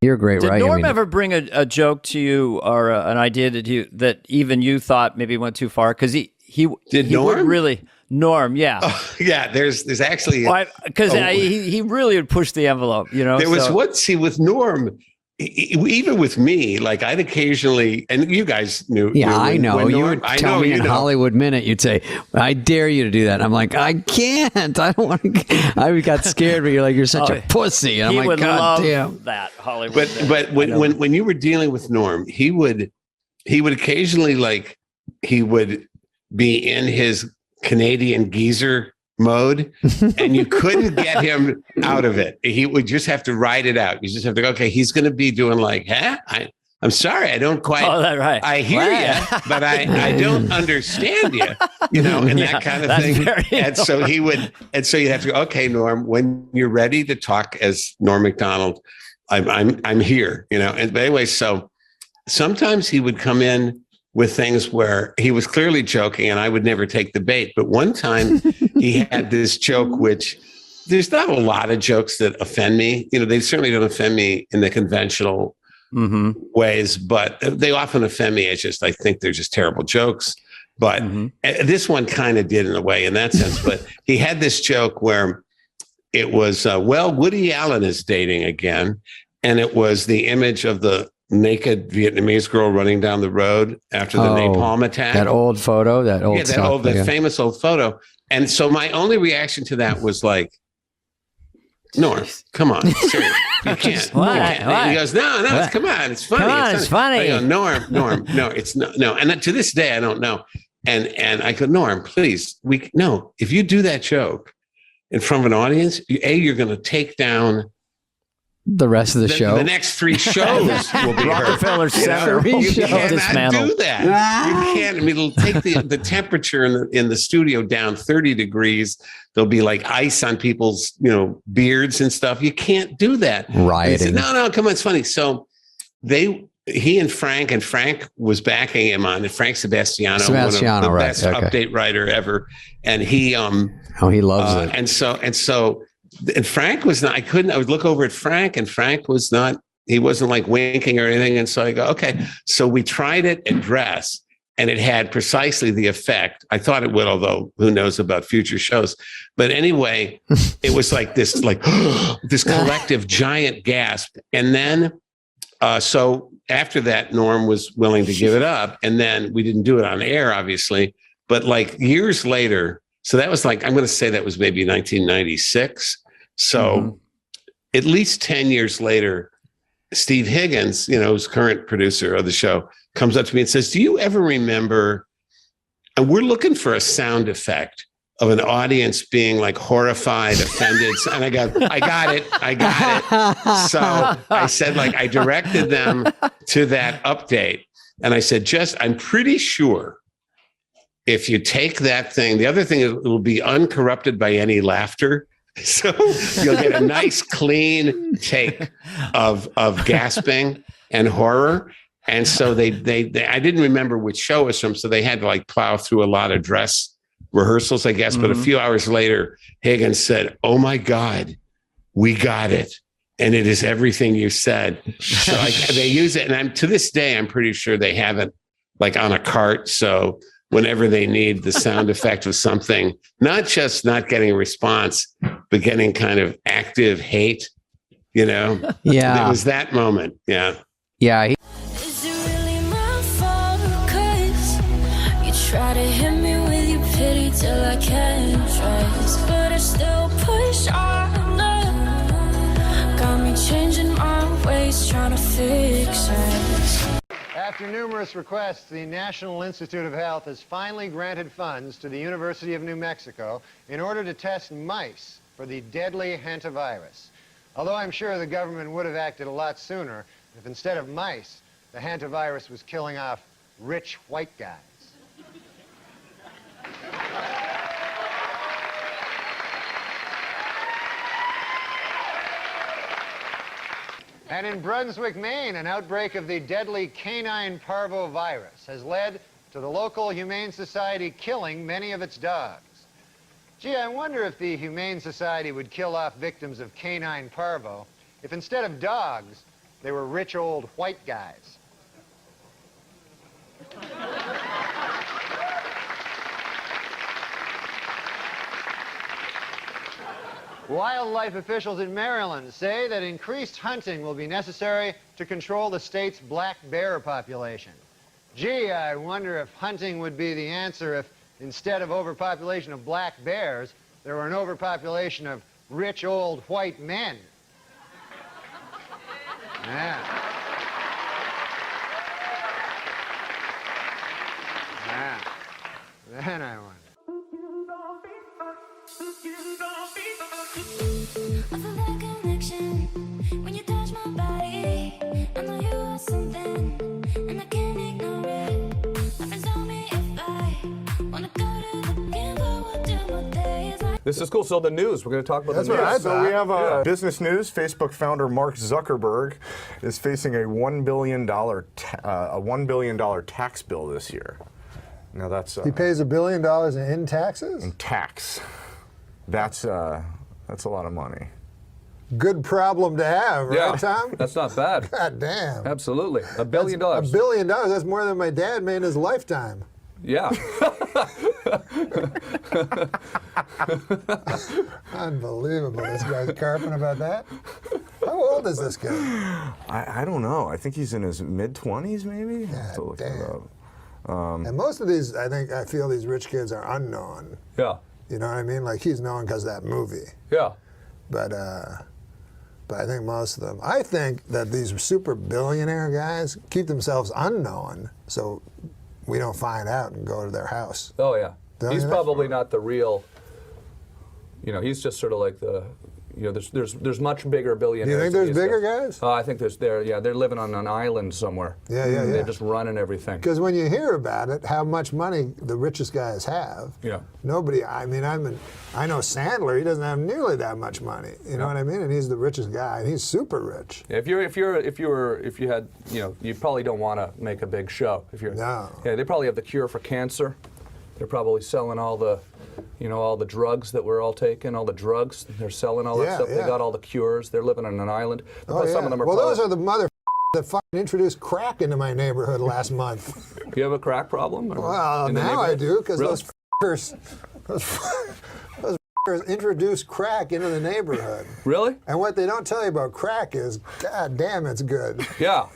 You're great, Did right? Norm ever bring a joke to you or an idea that even you thought maybe went too far? Because he Norm? would really Norm, yeah, yeah. There's actually because he really would push the envelope. You know, there was with Norm. Even with me, like I'd occasionally, and you guys knew. Yeah, I know. You Norm, would tell me in Hollywood Minute, you'd say, "I dare you to do that." And I'm like, I can't. I don't want to. I got scared, but you're like, you're such a pussy. And I'm like, God damn that Hollywood. But when you were dealing with Norm, he would occasionally he would be in his Canadian geezer mode, and you couldn't get him out of it. He would just have to ride it out. You just have to go, okay, he's going to be doing I'm sorry, I don't quite, right. I hear you, but I don't understand you, you know, and that kind of thing. And so you'd have to go, okay, Norm, when you're ready to talk as Norm Macdonald, I'm here, you know. And but anyway, so sometimes he would come in with things where he was clearly joking and I would never take the bait. But one time he had this joke, which there's not a lot of jokes that offend me. You know, they certainly don't offend me in the conventional ways, but they often offend me. It's just, I think they're just terrible jokes. But this one kind of did in a way in that sense. But he had this joke where it was, Woody Allen is dating again. And it was the image of the naked Vietnamese girl running down the road after the napalm attack. That old photo, that famous old photo. And so my only reaction to that was like, Norm, come on, seriously, you can't. And he goes, no, come on, it's funny. Come on, it's funny. I go, Norm, no, it's not, no. And to this day, I don't know. And I go, Norm, please, if you do that joke in front of an audience, you're going to take down the rest of the show. The next 3 shows will be Rockefeller Center. You cannot do that. You can't. I mean, it'll take the temperature in the studio down 30 degrees. There'll be like ice on people's, beards and stuff. You can't do that. Rioting. No, come on, it's funny. So he and Frank was backing him on it. Frank Sebastiano, one of the best update writer ever, and he he loves it. And Frank was not, I would look over at Frank and Frank was not, he wasn't like winking or anything. And so I go, okay. So we tried it at Dress and it had precisely the effect. I thought it would, although who knows about future shows. But anyway, it was like this, this collective giant gasp. And then, so after that, Norm was willing to give it up. And then we didn't do it on air, obviously. But years later, so that was I'm going to say that was maybe 1996. So at least 10 years later, Steve Higgins, who's current producer of the show, comes up to me and says, do you ever remember, and we're looking for a sound effect of an audience being like horrified, offended. And I go, I got it. So I said, like, I directed them to that update. And I said, I'm pretty sure if you take that thing, the other thing is it will be uncorrupted by any laughter. So you'll get a nice clean take of gasping and horror. And so they I didn't remember which show it was from. So they had to like plow through a lot of dress rehearsals, I guess. But a few hours later, Higgins said, "Oh my God, we got it. And it is everything you said." So they use it. And to this day, I'm pretty sure they have it like on a cart. So whenever they need the sound effect of something, not just not getting a response, but getting kind of active hate, you know? Yeah. It was that moment. Yeah. Yeah. Try to hit me with your pity till I can't trust, but I still push on. Got me changing my ways, trying to fix it. After numerous requests, the National Institute of Health has finally granted funds to the University of New Mexico in order to test mice for the deadly hantavirus. Although I'm sure the government would have acted a lot sooner if instead of mice, the hantavirus was killing off rich white guys. And in Brunswick, Maine, an outbreak of the deadly canine parvovirus has led to the local Humane Society killing many of its dogs. Gee, I wonder if the Humane Society would kill off victims of canine parvo if instead of dogs, they were rich old white guys. Wildlife officials in Maryland say that increased hunting will be necessary to control the state's black bear population. Gee, I wonder if hunting would be the answer if instead of overpopulation of black bears, there were an overpopulation of rich old white men. Yeah. Yeah. Then I wonder. I feel that connection when you touch my body. I know you are something, and I can't ignore it. My friends tell me if I wanna go to the gamble, we'll do my days like. This is cool. So the news, we're going to talk about the news. So we have business news. Facebook founder Mark Zuckerberg is facing a $1 billion tax bill this year. Now that's he pays $1 billion in taxes? In tax. That's a lot of money. Good problem to have, right, Tom? That's not bad. God damn. Absolutely. $1 billion. $1 billion. That's more than my dad made in his lifetime. Yeah. Unbelievable. This guy's carping about that. How old is this guy? I don't know. I think he's in his mid-20s, maybe. God damn. And most of these, I feel these rich kids are unknown. Yeah. You know what I mean? Like he's known because of that movie. Yeah. But I think most of them. I think that these super billionaire guys keep themselves unknown, so we don't find out and go to their house. Oh yeah. Don't He's you probably not the real. You know, he's just sort of like the. You know, there's much bigger billionaires. Do you think there's bigger guys? I think they're living on an island somewhere. Yeah. They're just running everything. Because when you hear about it, how much money the richest guys have. Yeah. Nobody. I mean, I know Sandler. He doesn't have nearly that much money. You know what I mean? And he's the richest guy. And he's super rich. Yeah, if you had, you know, you probably don't want to make a big show. No. Yeah, they probably have the cure for cancer. They're probably selling all the. You know, all the drugs that we're all taking, all the drugs, they're selling all that stuff. They got all the cures. They're living on an island. Some of them are those are the mother that fucking introduced crack into my neighborhood last month. Do you have a crack problem? Well, now I do, because those introduced crack into the neighborhood. Really? And what they don't tell you about crack is, God damn, it's good. Yeah.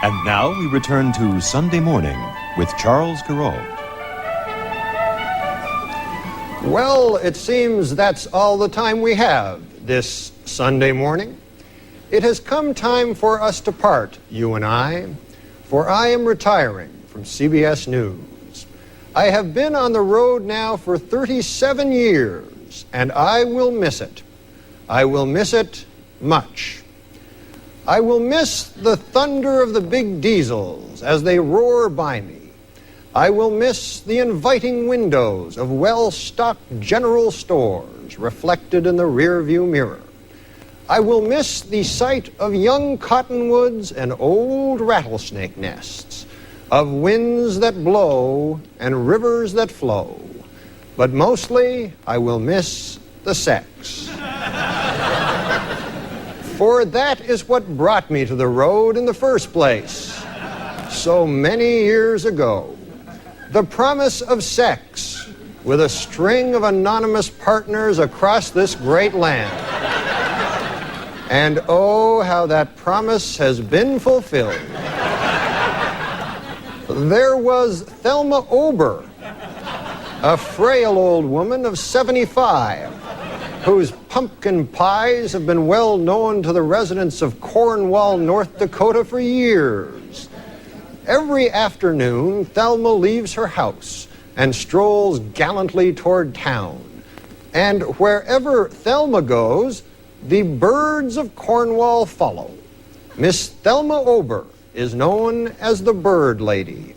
And now we return to Sunday Morning with Charles Kuralt. Well, it seems that's all the time we have this Sunday morning. It has come time for us to part, you and I, for I am retiring from CBS News. I have been on the road now for 37 years, and I will miss it. I will miss it much. I will miss the thunder of the big diesels as they roar by me. I will miss the inviting windows of well-stocked general stores reflected in the rearview mirror. I will miss the sight of young cottonwoods and old rattlesnake nests, of winds that blow and rivers that flow. But mostly, I will miss the sex. For that is what brought me to the road in the first place, so many years ago. The promise of sex with a string of anonymous partners across this great land. And oh, how that promise has been fulfilled. There was Thelma Ober, a frail old woman of 75, whose pumpkin pies have been well known to the residents of Cornwall, North Dakota for years. Every afternoon, Thelma leaves her house and strolls gallantly toward town. And wherever Thelma goes, the birds of Cornwall follow. Miss Thelma Ober is known as the Bird Lady,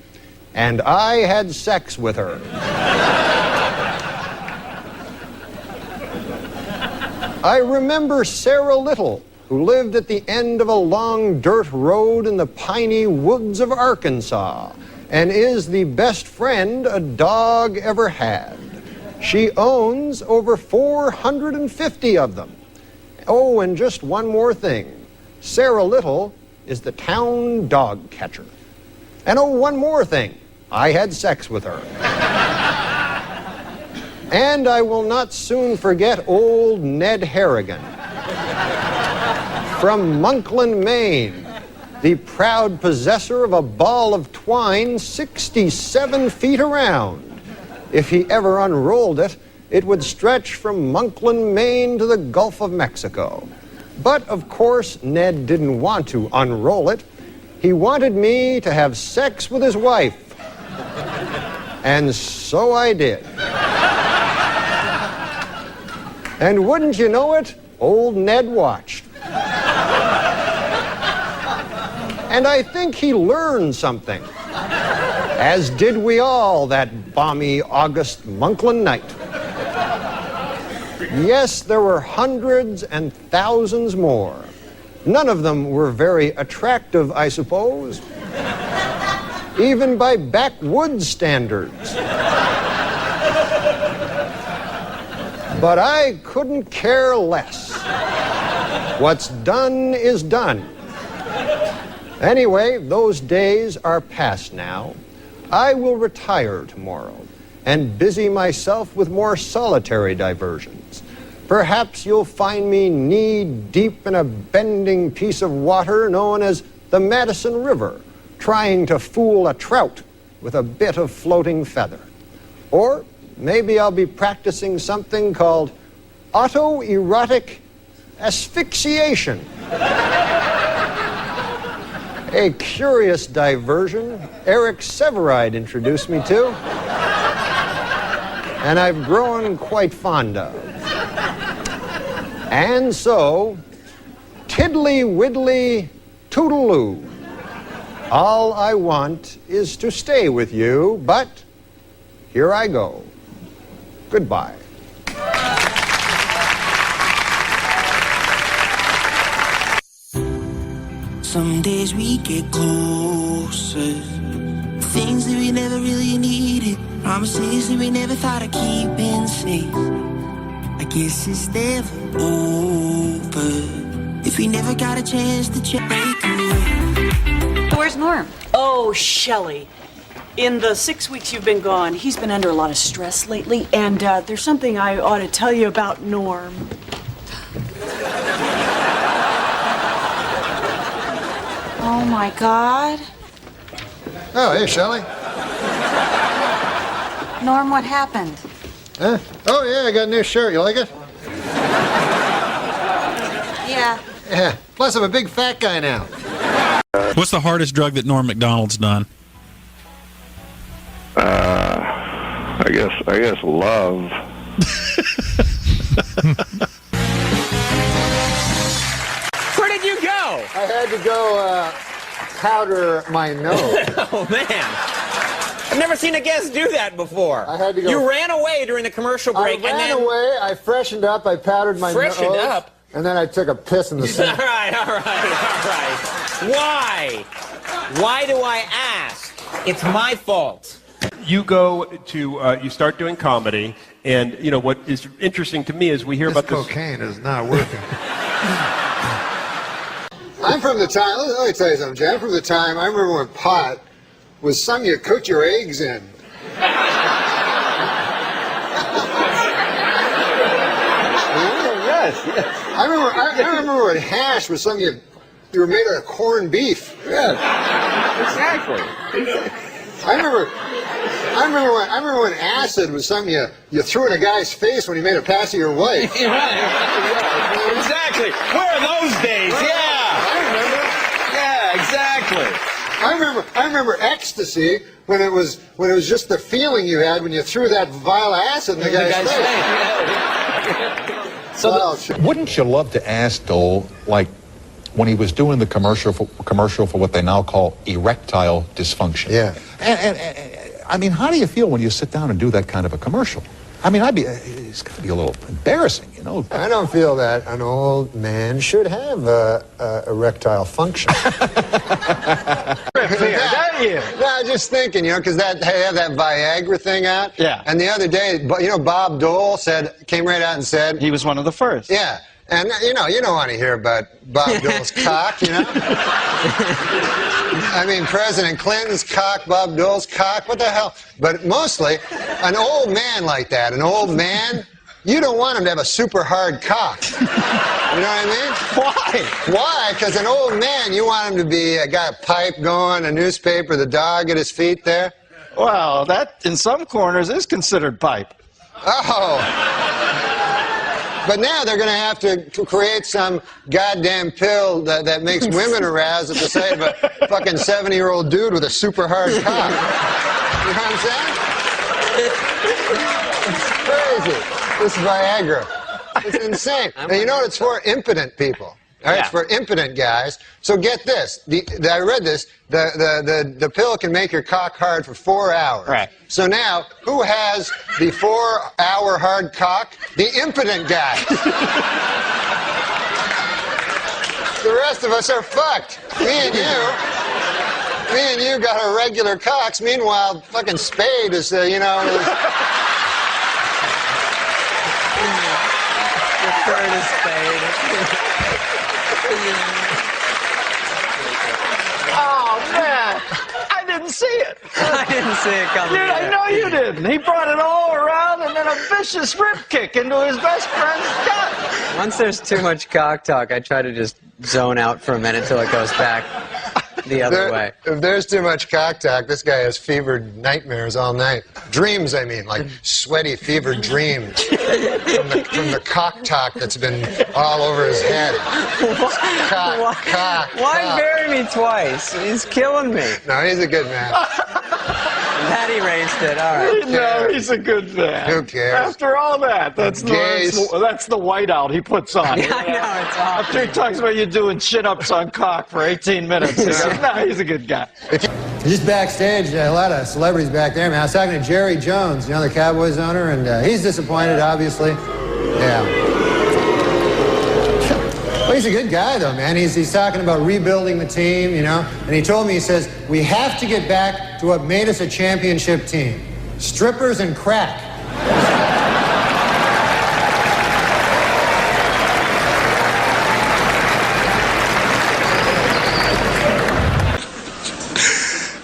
and I had sex with her. I remember Sarah Little, who lived at the end of a long dirt road in the piney woods of Arkansas, and is the best friend a dog ever had. She owns over 450 of them. Oh, and just one more thing. Sarah Little is the town dog catcher. And oh, one more thing. I had sex with her. And I will not soon forget old Ned Harrigan. From Monkland, Maine, the proud possessor of a ball of twine 67 feet around. If he ever unrolled it, it would stretch from Monkland, Maine to the Gulf of Mexico. But, of course, Ned didn't want to unroll it. He wanted me to have sex with his wife. And so I did. And wouldn't you know it, old Ned watched. And I think he learned something, as did we all that balmy August Monkland night. Yes, there were hundreds and thousands more. None of them were very attractive, I suppose, even by backwoods standards. But I couldn't care less. What's done is done. Anyway, those days are past now. I will retire tomorrow and busy myself with more solitary diversions. Perhaps you'll find me knee-deep in a bending piece of water known as the Madison River, trying to fool a trout with a bit of floating feather. Or maybe I'll be practicing something called autoerotic asphyxiation. A curious diversion Eric Severide introduced me to, and I've grown quite fond of. And so, tiddly-widdly toodaloo. All I want is to stay with you, but here I go. Goodbye. Some days we get closer. Things that we never really needed. Promises that we never thought of keeping safe. I guess it's never over if we never got a chance to break away. Where's Norm? Oh, Shelley. In the 6 weeks you've been gone, he's been under a lot of stress lately, and there's something I ought to tell you about Norm. Oh, my God. Oh, hey, Shelley. Norm, what happened? Huh? Oh, yeah, I got a new shirt. You like it? Yeah. Yeah. Plus, I'm a big fat guy now. What's the hardest drug that Norm Macdonald's done? I guess love. Where did you go? I had to go powder my nose. Oh, man. I've never seen a guest do that before. I had to go. You ran away during the commercial break. I ran away, I freshened up, I powdered my nose. Freshened up? And then I took a piss in the sink. All right. Why? Why do I ask? It's my fault. You go to, you start doing comedy, and, you know, what is interesting to me is we hear about this. Cocaine is not working. I'm from the time, let me tell you something, Jay. I'm from the time, I remember when pot was something you cooked your eggs in. Yes. I remember when hash was something you were made out of corned beef. Yes. Exactly. I remember when acid was something you threw in a guy's face when he made a pass of your wife. Exactly. Where are those days? Yeah. I remember. Yeah, exactly. I remember ecstasy when it was just the feeling you had when you threw that vile acid in the guy's face. So wouldn't you love to ask Dole, like, when he was doing the commercial for what they now call erectile dysfunction? Yeah. And I mean, how do you feel when you sit down and do that kind of a commercial? I mean, it's got to be a little embarrassing, you know. I don't feel that an old man should have erectile function. No, just thinking, you know, because they have that Viagra thing out. Yeah. And the other day, you know, Bob Dole came right out and said he was one of the first. Yeah. And you don't want to hear about Bob Dole's cock, you know. I mean, President Clinton's cock, Bob Dole's cock, what the hell? But mostly, an old man like that, you don't want him to have a super hard cock. You know what I mean? Why? Why? Because an old man, you want him to be got a pipe going, a newspaper, the dog at his feet there. Well, that in some corners is considered pipe. Oh. But now they're going to have to create some goddamn pill that makes women aroused at the sight of a fucking 70-year-old dude with a super hard cock. You know what I'm saying? It's crazy. This Viagra. It's insane. And you know what it's for? Impotent people. All right, it's for impotent guys. So get this. I read this. The pill can make your cock hard for 4 hours. Right. So now, who has the 4-hour hard cock? The impotent guy. The rest of us are fucked. Me and you got our regular cocks. Meanwhile, fucking Spade is, you know. Refer to Spade. Oh, man. I didn't see it. I didn't see it coming. Dude, I know you didn't. He brought it all around and then a vicious rip kick into his best friend's gut. Once there's too much cock talk, I try to just zone out for a minute till it goes back the other way. If there's too much cock talk, this guy has fevered nightmares all night. Dreams, I mean, like sweaty, fevered dreams from the cock talk that's been all over his head. Why bury me twice? He's killing me. No, he's a good man. That erased it. All right. No, he's a good man. Who cares? After all that, that's the whiteout he puts on. Yeah, I know, it's awful. After he talks about you doing chin-ups on cock for 18 minutes, he goes, no, he's a good guy. Just backstage, a lot of celebrities back there, man. I was talking to Jerry Jones, you know, the Cowboys owner, and he's disappointed, obviously. Yeah. Well, he's a good guy, though, man. He's talking about rebuilding the team, you know. And he told me, he says, we have to get back to what made us a championship team. Strippers and crack.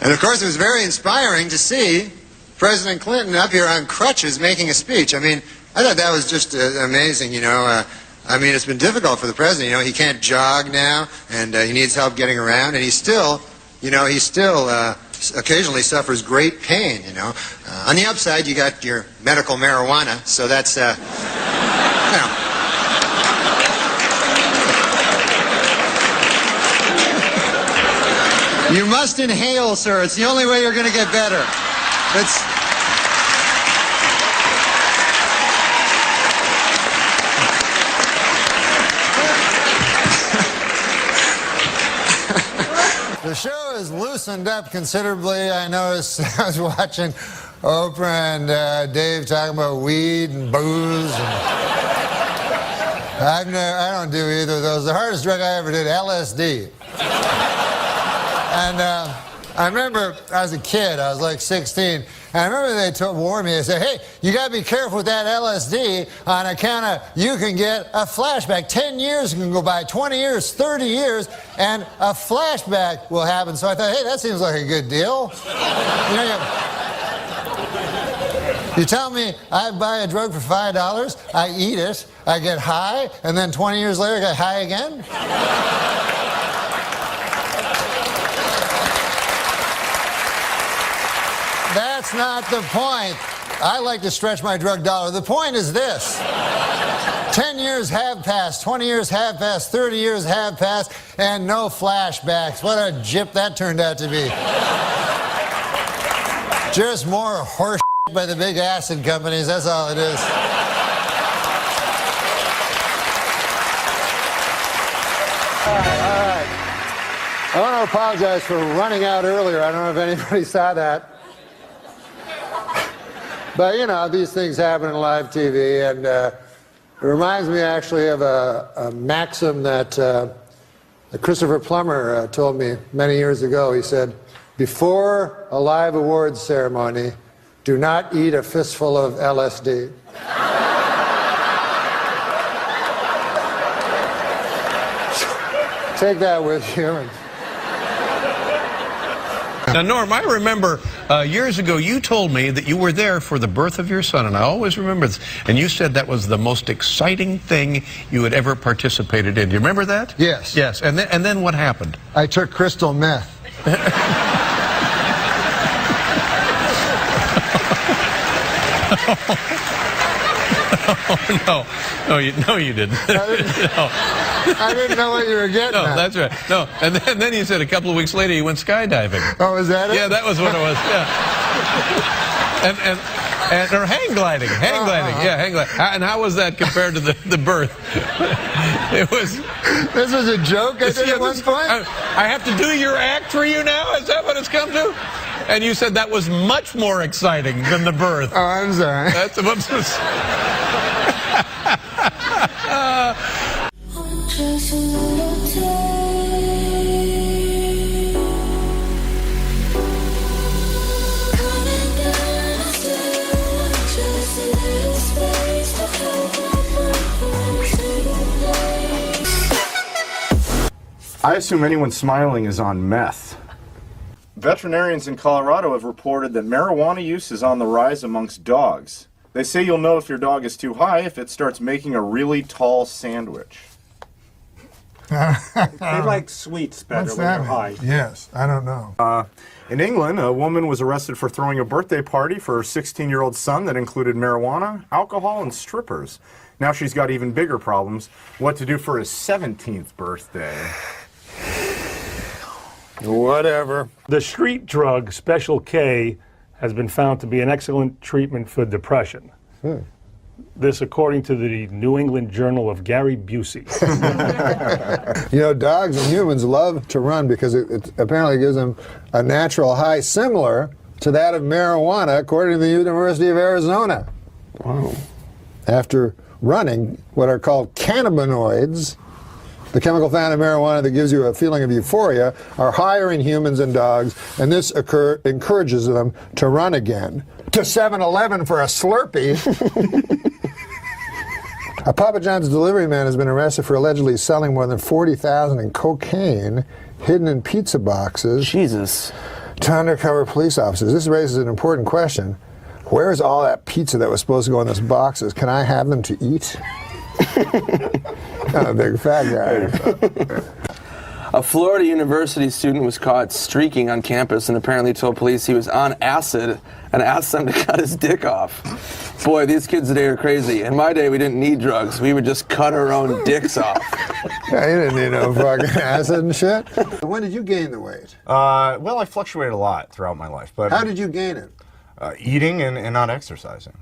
And, of course, it was very inspiring to see President Clinton up here on crutches making a speech. I mean, I thought that was just amazing, you know. I mean, it's been difficult for the president. You know, he can't jog now, and he needs help getting around, and he still occasionally suffers great pain, you know. On the upside, you got your medical marijuana, so that's, you know. You must inhale, sir. It's the only way you're going to get better. The show has loosened up considerably. I noticed I was watching Oprah and Dave talking about weed and booze. I don't do either of those. The hardest drug I ever did, LSD. And I remember I was a kid, I was like 16, and I remember they warned me, they said, hey, you gotta be careful with that LSD on account of you can get a flashback. 10 years can go by, 20 years, 30 years, and a flashback will happen. So I thought, hey, that seems like a good deal. You tell me I buy a drug for $5, I eat it, I get high, and then 20 years later I get high again? That's not the point. I like to stretch my drug dollar. The point is this. 10 years have passed, 20 years have passed, 30 years have passed, and no flashbacks. What a gyp that turned out to be. Just more horse by the big acid companies, that's all it is. All right. I want to apologize for running out earlier. I don't know if anybody saw that. But, you know, these things happen in live TV, and it reminds me actually of a maxim that Christopher Plummer told me many years ago. He said, before a live awards ceremony, do not eat a fistful of LSD. Take that with you. Now, Norm, I remember years ago you told me that you were there for the birth of your son, and I always remember this. And you said that was the most exciting thing you had ever participated in. Do you remember that? Yes. Yes. And then what happened? I took crystal meth. No, you didn't. I didn't know what you were getting at. No, that's right. No, and then you said a couple of weeks later you went skydiving. Oh, was that it? Yeah, that was what it was. Yeah. Or hang gliding. Yeah, hang gliding. And how was that compared to the birth? It was. This was a joke I did at one point? I have to do your act for you now? Is that what it's come to? And you said that was much more exciting than the birth. Oh, I'm sorry. That's whoops. Just a little coming down the stairs, just a little space to hold I assume anyone smiling is on meth. Veterinarians in Colorado have reported that marijuana use is on the rise amongst dogs. They say you'll know if your dog is too high if it starts making a really tall sandwich. They like sweets better when they're high. Yes, I don't know. In England, a woman was arrested for throwing a birthday party for her 16-year-old son that included marijuana, alcohol, and strippers. Now she's got even bigger problems. What to do for his 17th birthday. Whatever. The street drug Special K has been found to be an excellent treatment for depression. This according to the New England Journal of Gary Busey. You know, dogs and humans love to run because it apparently gives them a natural high similar to that of marijuana, according to the University of Arizona. Wow. After running what are called cannabinoids, the chemical found in marijuana that gives you a feeling of euphoria, are higher in humans and dogs, and this encourages them to run again. To 7-Eleven for a Slurpee. A Papa John's delivery man has been arrested for allegedly selling more than $40,000 in cocaine hidden in pizza boxes. Jesus. To undercover police officers. This raises an important question. Where is all that pizza that was supposed to go in those boxes? Can I have them to eat? I'm a big fat guy. A Florida University student was caught streaking on campus and apparently told police he was on acid and asked them to cut his dick off. Boy, these kids today are crazy. In my day, we didn't need drugs. We would just cut our own dicks off. Yeah, you didn't need no fucking acid and shit. When did you gain the weight? Well, I fluctuated a lot throughout my life. But how did you gain it? Eating and not exercising.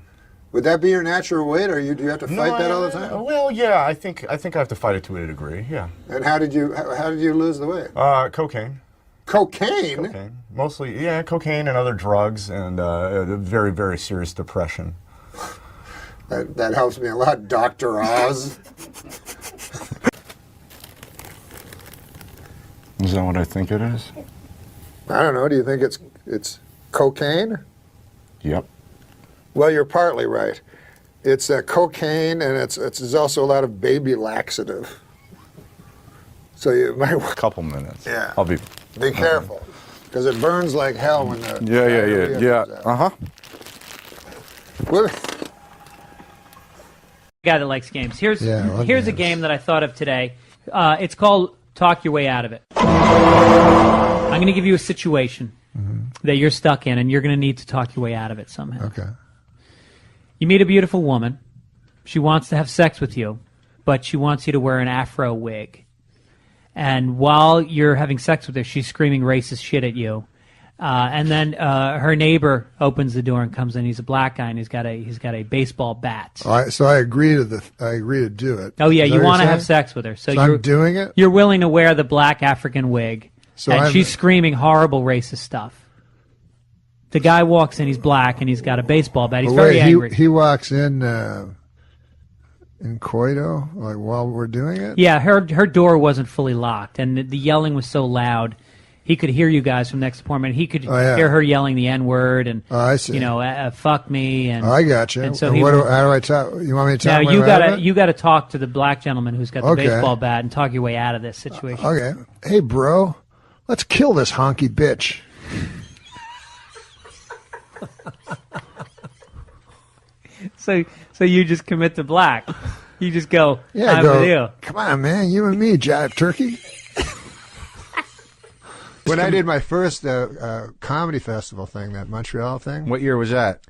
Would that be your natural weight, or do you have to fight that all the time? Well, yeah, I think I have to fight it to a degree. Yeah. And how did you lose the weight? Cocaine. Cocaine? Cocaine. Mostly, yeah, cocaine and other drugs, and a very, very serious depression. That helps me a lot, Dr. Oz. Is that what I think it is? I don't know. Do you think it's cocaine? Yep. Well, you're partly right. It's cocaine, and it's also a lot of baby laxative. So you might a couple minutes. Yeah. I'll be careful, because it burns like hell when the yeah. Uh-huh. Guy that likes games. Here's games. a game that I thought of today. It's called Talk Your Way Out of It. I'm going to give you a situation that you're stuck in, and you're going to need to talk your way out of it somehow. Okay. You meet a beautiful woman. She wants to have sex with you, but she wants you to wear an afro wig. And while you're having sex with her, she's screaming racist shit at you. And then her neighbor opens the door and comes in. He's a black guy, and he's got a baseball bat. So I agree to do it. Oh yeah, you want to have sex with her, so you're I'm doing it. You're willing to wear the black African wig, and she's screaming horrible racist stuff. The guy walks in. He's black, and he's got a baseball bat. He's very angry. He walks in coito, like while we're doing it. Yeah, her door wasn't fully locked, and the yelling was so loud. He could hear you guys from next apartment. He could hear her yelling the N-word and I see. Fuck me. And I got you. And so how do I talk? You want me to talk? Now you got to talk to the black gentleman who's got the baseball bat and talk your way out of this situation. Okay. Hey, bro, let's kill this honky bitch. So you just commit to black. You just go. Yeah, I'm with you. Come on, man. You and me, jive turkey. When I did my first comedy festival thing, that Montreal thing. What year was that?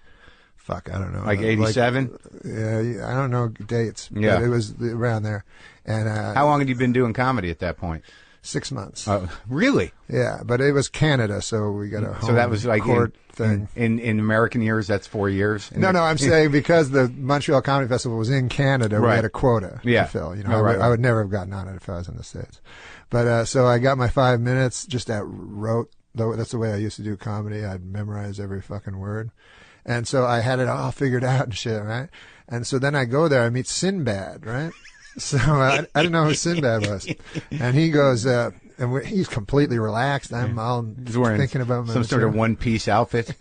Fuck, I don't know. Like 87? Yeah, I don't know dates. Yeah. But it was around there. And how long had you been doing comedy at that point? 6 months. Oh, really? Yeah, but it was Canada, so we got a home so that was like court thing. In American years, that's 4 years? No, I'm saying because the Montreal Comedy Festival was in Canada, we had a quota to fill. I would never have gotten on it if I was in the States. But so I got my 5 minutes, just wrote. That's the way I used to do comedy. I'd memorize every fucking word. And so I had it all figured out and shit, right? And so then I go there, I meet Sinbad, right? So I didn't know who Sinbad was. And he goes, and he's completely relaxed. I'm all thinking about some sort of one-piece outfit.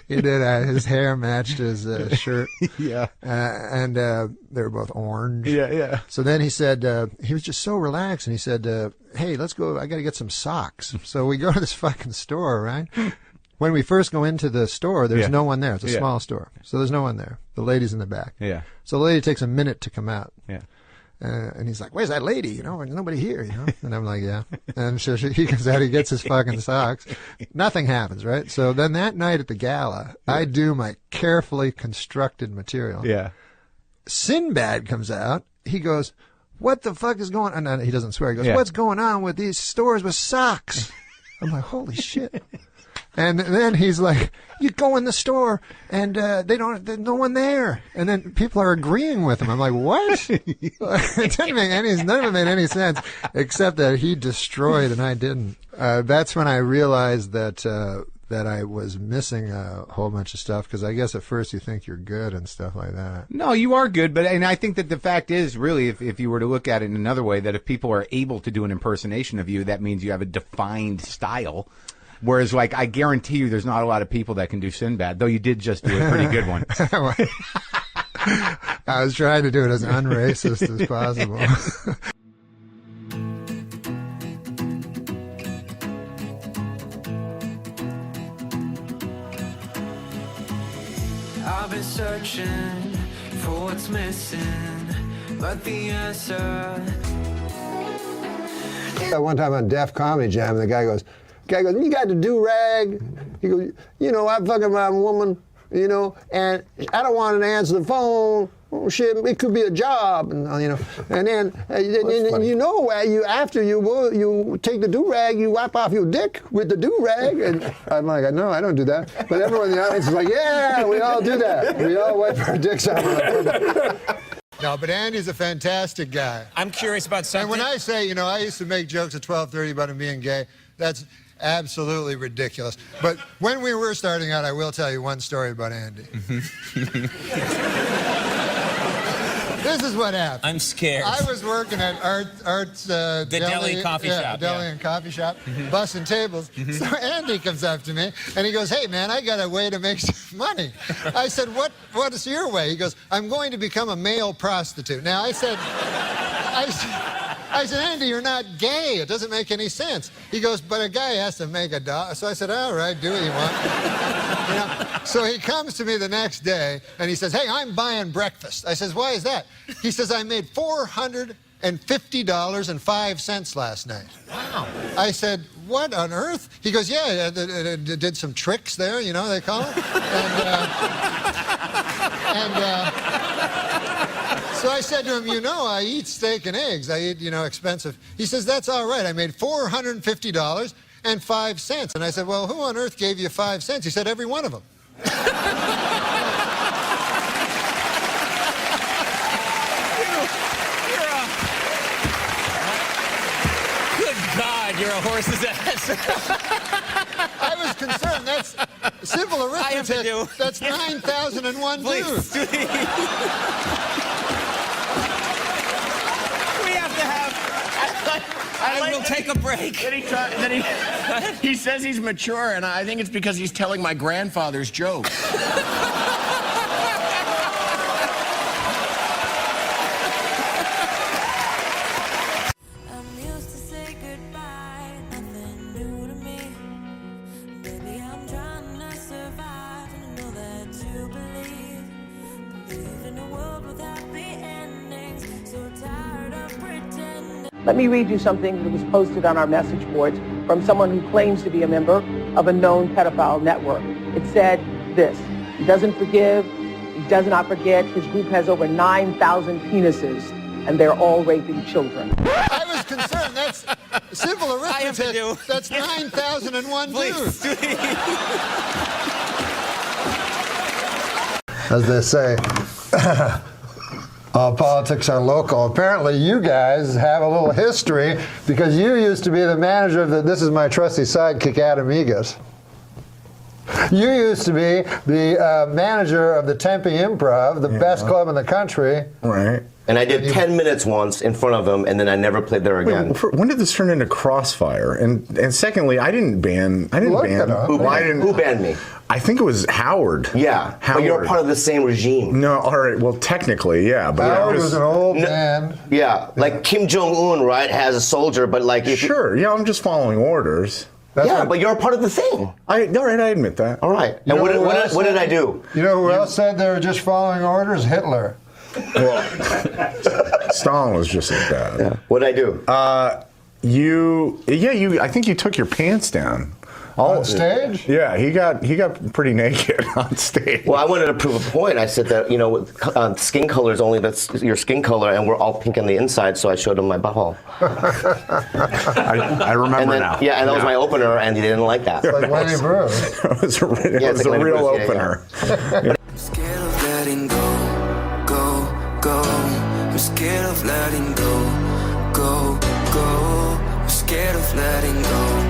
He did. His hair matched his shirt. Yeah. And they were both orange. Yeah. So then he said, he was just so relaxed, and he said, hey, let's go. I got to get some socks. So we go to this fucking store, right? When we first go into the store, there's no one there. It's a small store. So there's no one there. The lady's in the back. Yeah. So the lady takes a minute to come out. Yeah. And he's like, where's that lady? There's nobody here, And I'm like, yeah. And so he comes out, he gets his fucking socks. Nothing happens, right? So then that night at the gala, I do my carefully constructed material. Yeah. Sinbad comes out. He goes, what the fuck is going on? No, he doesn't swear. He goes, what's going on with these stores with socks? I'm like, holy shit. And then he's like, you go in the store and there's no one there. And then people are agreeing with him. I'm like, what? It didn't make none of it made any sense except that he destroyed and I didn't. That's when I realized that I was missing a whole bunch of stuff, because I guess at first you think you're good and stuff like that. No, you are good, and I think that the fact is, really, if you were to look at it in another way, that if people are able to do an impersonation of you, that means you have a defined style. Whereas, like, I guarantee you there's not a lot of people that can do Sinbad, though you did just do a pretty good one. I was trying to do it as unracist as possible. I've been searching for what's missing, but the answer. One time on Def Comedy Jam, the guy goes, you got the do-rag? He goes, I'm fucking my woman, and I don't want to answer the phone. Oh, shit, it could be a job, and then after you take the do-rag, you wipe off your dick with the do-rag, and I'm like, no, I don't do that. But everyone in the audience is like, yeah, we all do that. We all wipe our dicks off. No, but Andy's a fantastic guy. I'm curious about something. And when I say, I used to make jokes at 12:30 about him being gay, that's absolutely ridiculous. But when we were starting out, I will tell you one story about Andy. This is what happened. I'm scared. I was working at Art's the deli coffee shop. Deli and coffee shop, bussing tables. So Andy comes up to me and he goes, "Hey man, I got a way to make some money." I said, "What is your way?" He goes, "I'm going to become a male prostitute." Now I said, "Andy, you're not gay. It doesn't make any sense." He goes, "But a guy has to make a dollar." So I said, "All right, do what you want." So he comes to me the next day and he says, "Hey, I'm buying breakfast." I says, "Why is that?" He says, "I made $450.05 last night." Wow. I said, "What on earth?" He goes, "Yeah, did some tricks there, they call it." So I said to him, I eat steak and eggs. I eat, expensive. He says, "That's all right. I made $450.05. And I said, "Well, who on earth gave you 5 cents?" He said, "Every one of them." Good God, you're a horse's ass. I was concerned. That's simple arithmetic. That's 9,001 dues. I will take a break. He says he's mature, and I think it's because he's telling my grandfather's jokes. Let me read you something that was posted on our message boards from someone who claims to be a member of a known pedophile network. It said this: "He doesn't forgive, he does not forget, his group has over 9,000 penises, and they're all raping children." I was concerned. That's simple arithmetic. That's 9,001 dues. As they say, politics are local. Apparently, you guys have a little history because you used to be the manager of this is my trusty sidekick, Adam Egas. You used to be the manager of the Tempe Improv, the best club in the country. Right. And I did 10 minutes once in front of them, and then I never played there again. Wait, when did this turn into Crossfire? And secondly, I didn't ban. Who banned me? I think it was Howard. Yeah, Howard. But you're part of the same regime. No, all right. Well, technically, yeah. But Howard was an old man. Yeah, like Kim Jong-un, right, has a soldier, but like if yeah, I'm just following orders. But you're a part of the thing. All right, I admit that. All right. And what did I do? You know who else said they were just following orders? Hitler. Well, Stalin was just as bad. Yeah. What did I do? I think you took your pants down. On stage? Yeah, he got pretty naked on stage. Well, I wanted to prove a point. I said that skin color is only that's your skin color, and we're all pink on the inside. So I showed him my butthole. I remember now. Yeah, and that was my opener, and he didn't like that. It's like Lenny Bruce. It was a real opener. I'm scared of letting go. I'm scared of letting go. I'm scared of letting go.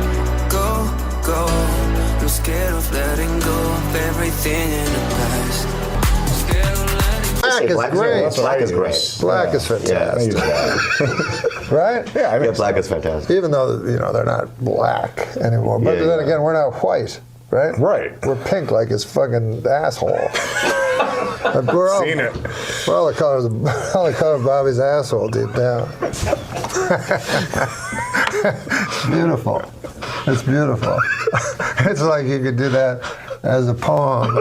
I'm scared of letting go of everything in the past. Black is great. Black is great. Black is fantastic. Right? Yeah, I mean, black is fantastic. Even though they're not black anymore, but then again, we're not white, right? Right. We're pink like his fucking asshole. We're all, Seen it. We're all the colors of Bobby's asshole deep down. It's beautiful. It's beautiful. It's like you could do that as a poem,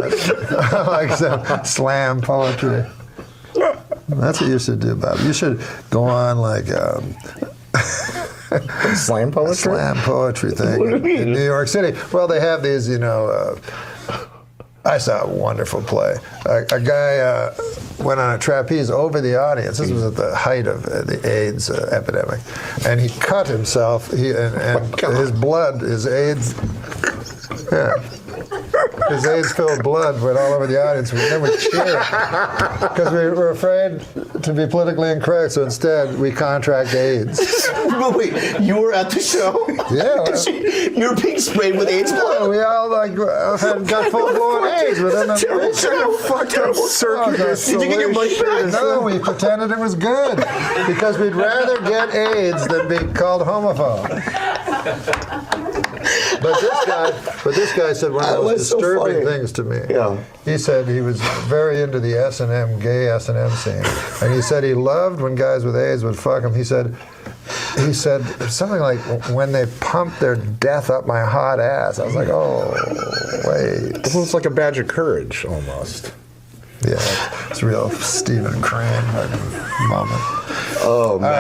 like some slam poetry. That's what you should do, Bob. You should go on like slam poetry? Slam poetry thing in New York City. Well, they have these, I saw a wonderful play. A guy went on a trapeze over the audience. This was at the height of the AIDS epidemic, and he cut himself. And his blood, his AIDS. Yeah. his AIDS-filled blood went all over the audience. We then would cheer because we were afraid to be politically incorrect. So instead, we contract AIDS. But wait, you were at the show? Yeah. You were being sprayed with AIDS blood? We all got full-blown AIDS within a terrible fucked up circus. Did you get your money back? No, we pretended it was good because we'd rather get AIDS than be called homophobe. But this guy said one of the most disturbing things to me. Yeah. He said he was very into the S&M, gay S&M scene. And he said he loved when guys with AIDS would fuck him. He said something like, when they pumped their death up my hot ass. I was like, oh, wait. It looks like a badge of courage, almost. Yeah, it's a real Stephen Crane moment. Oh, man.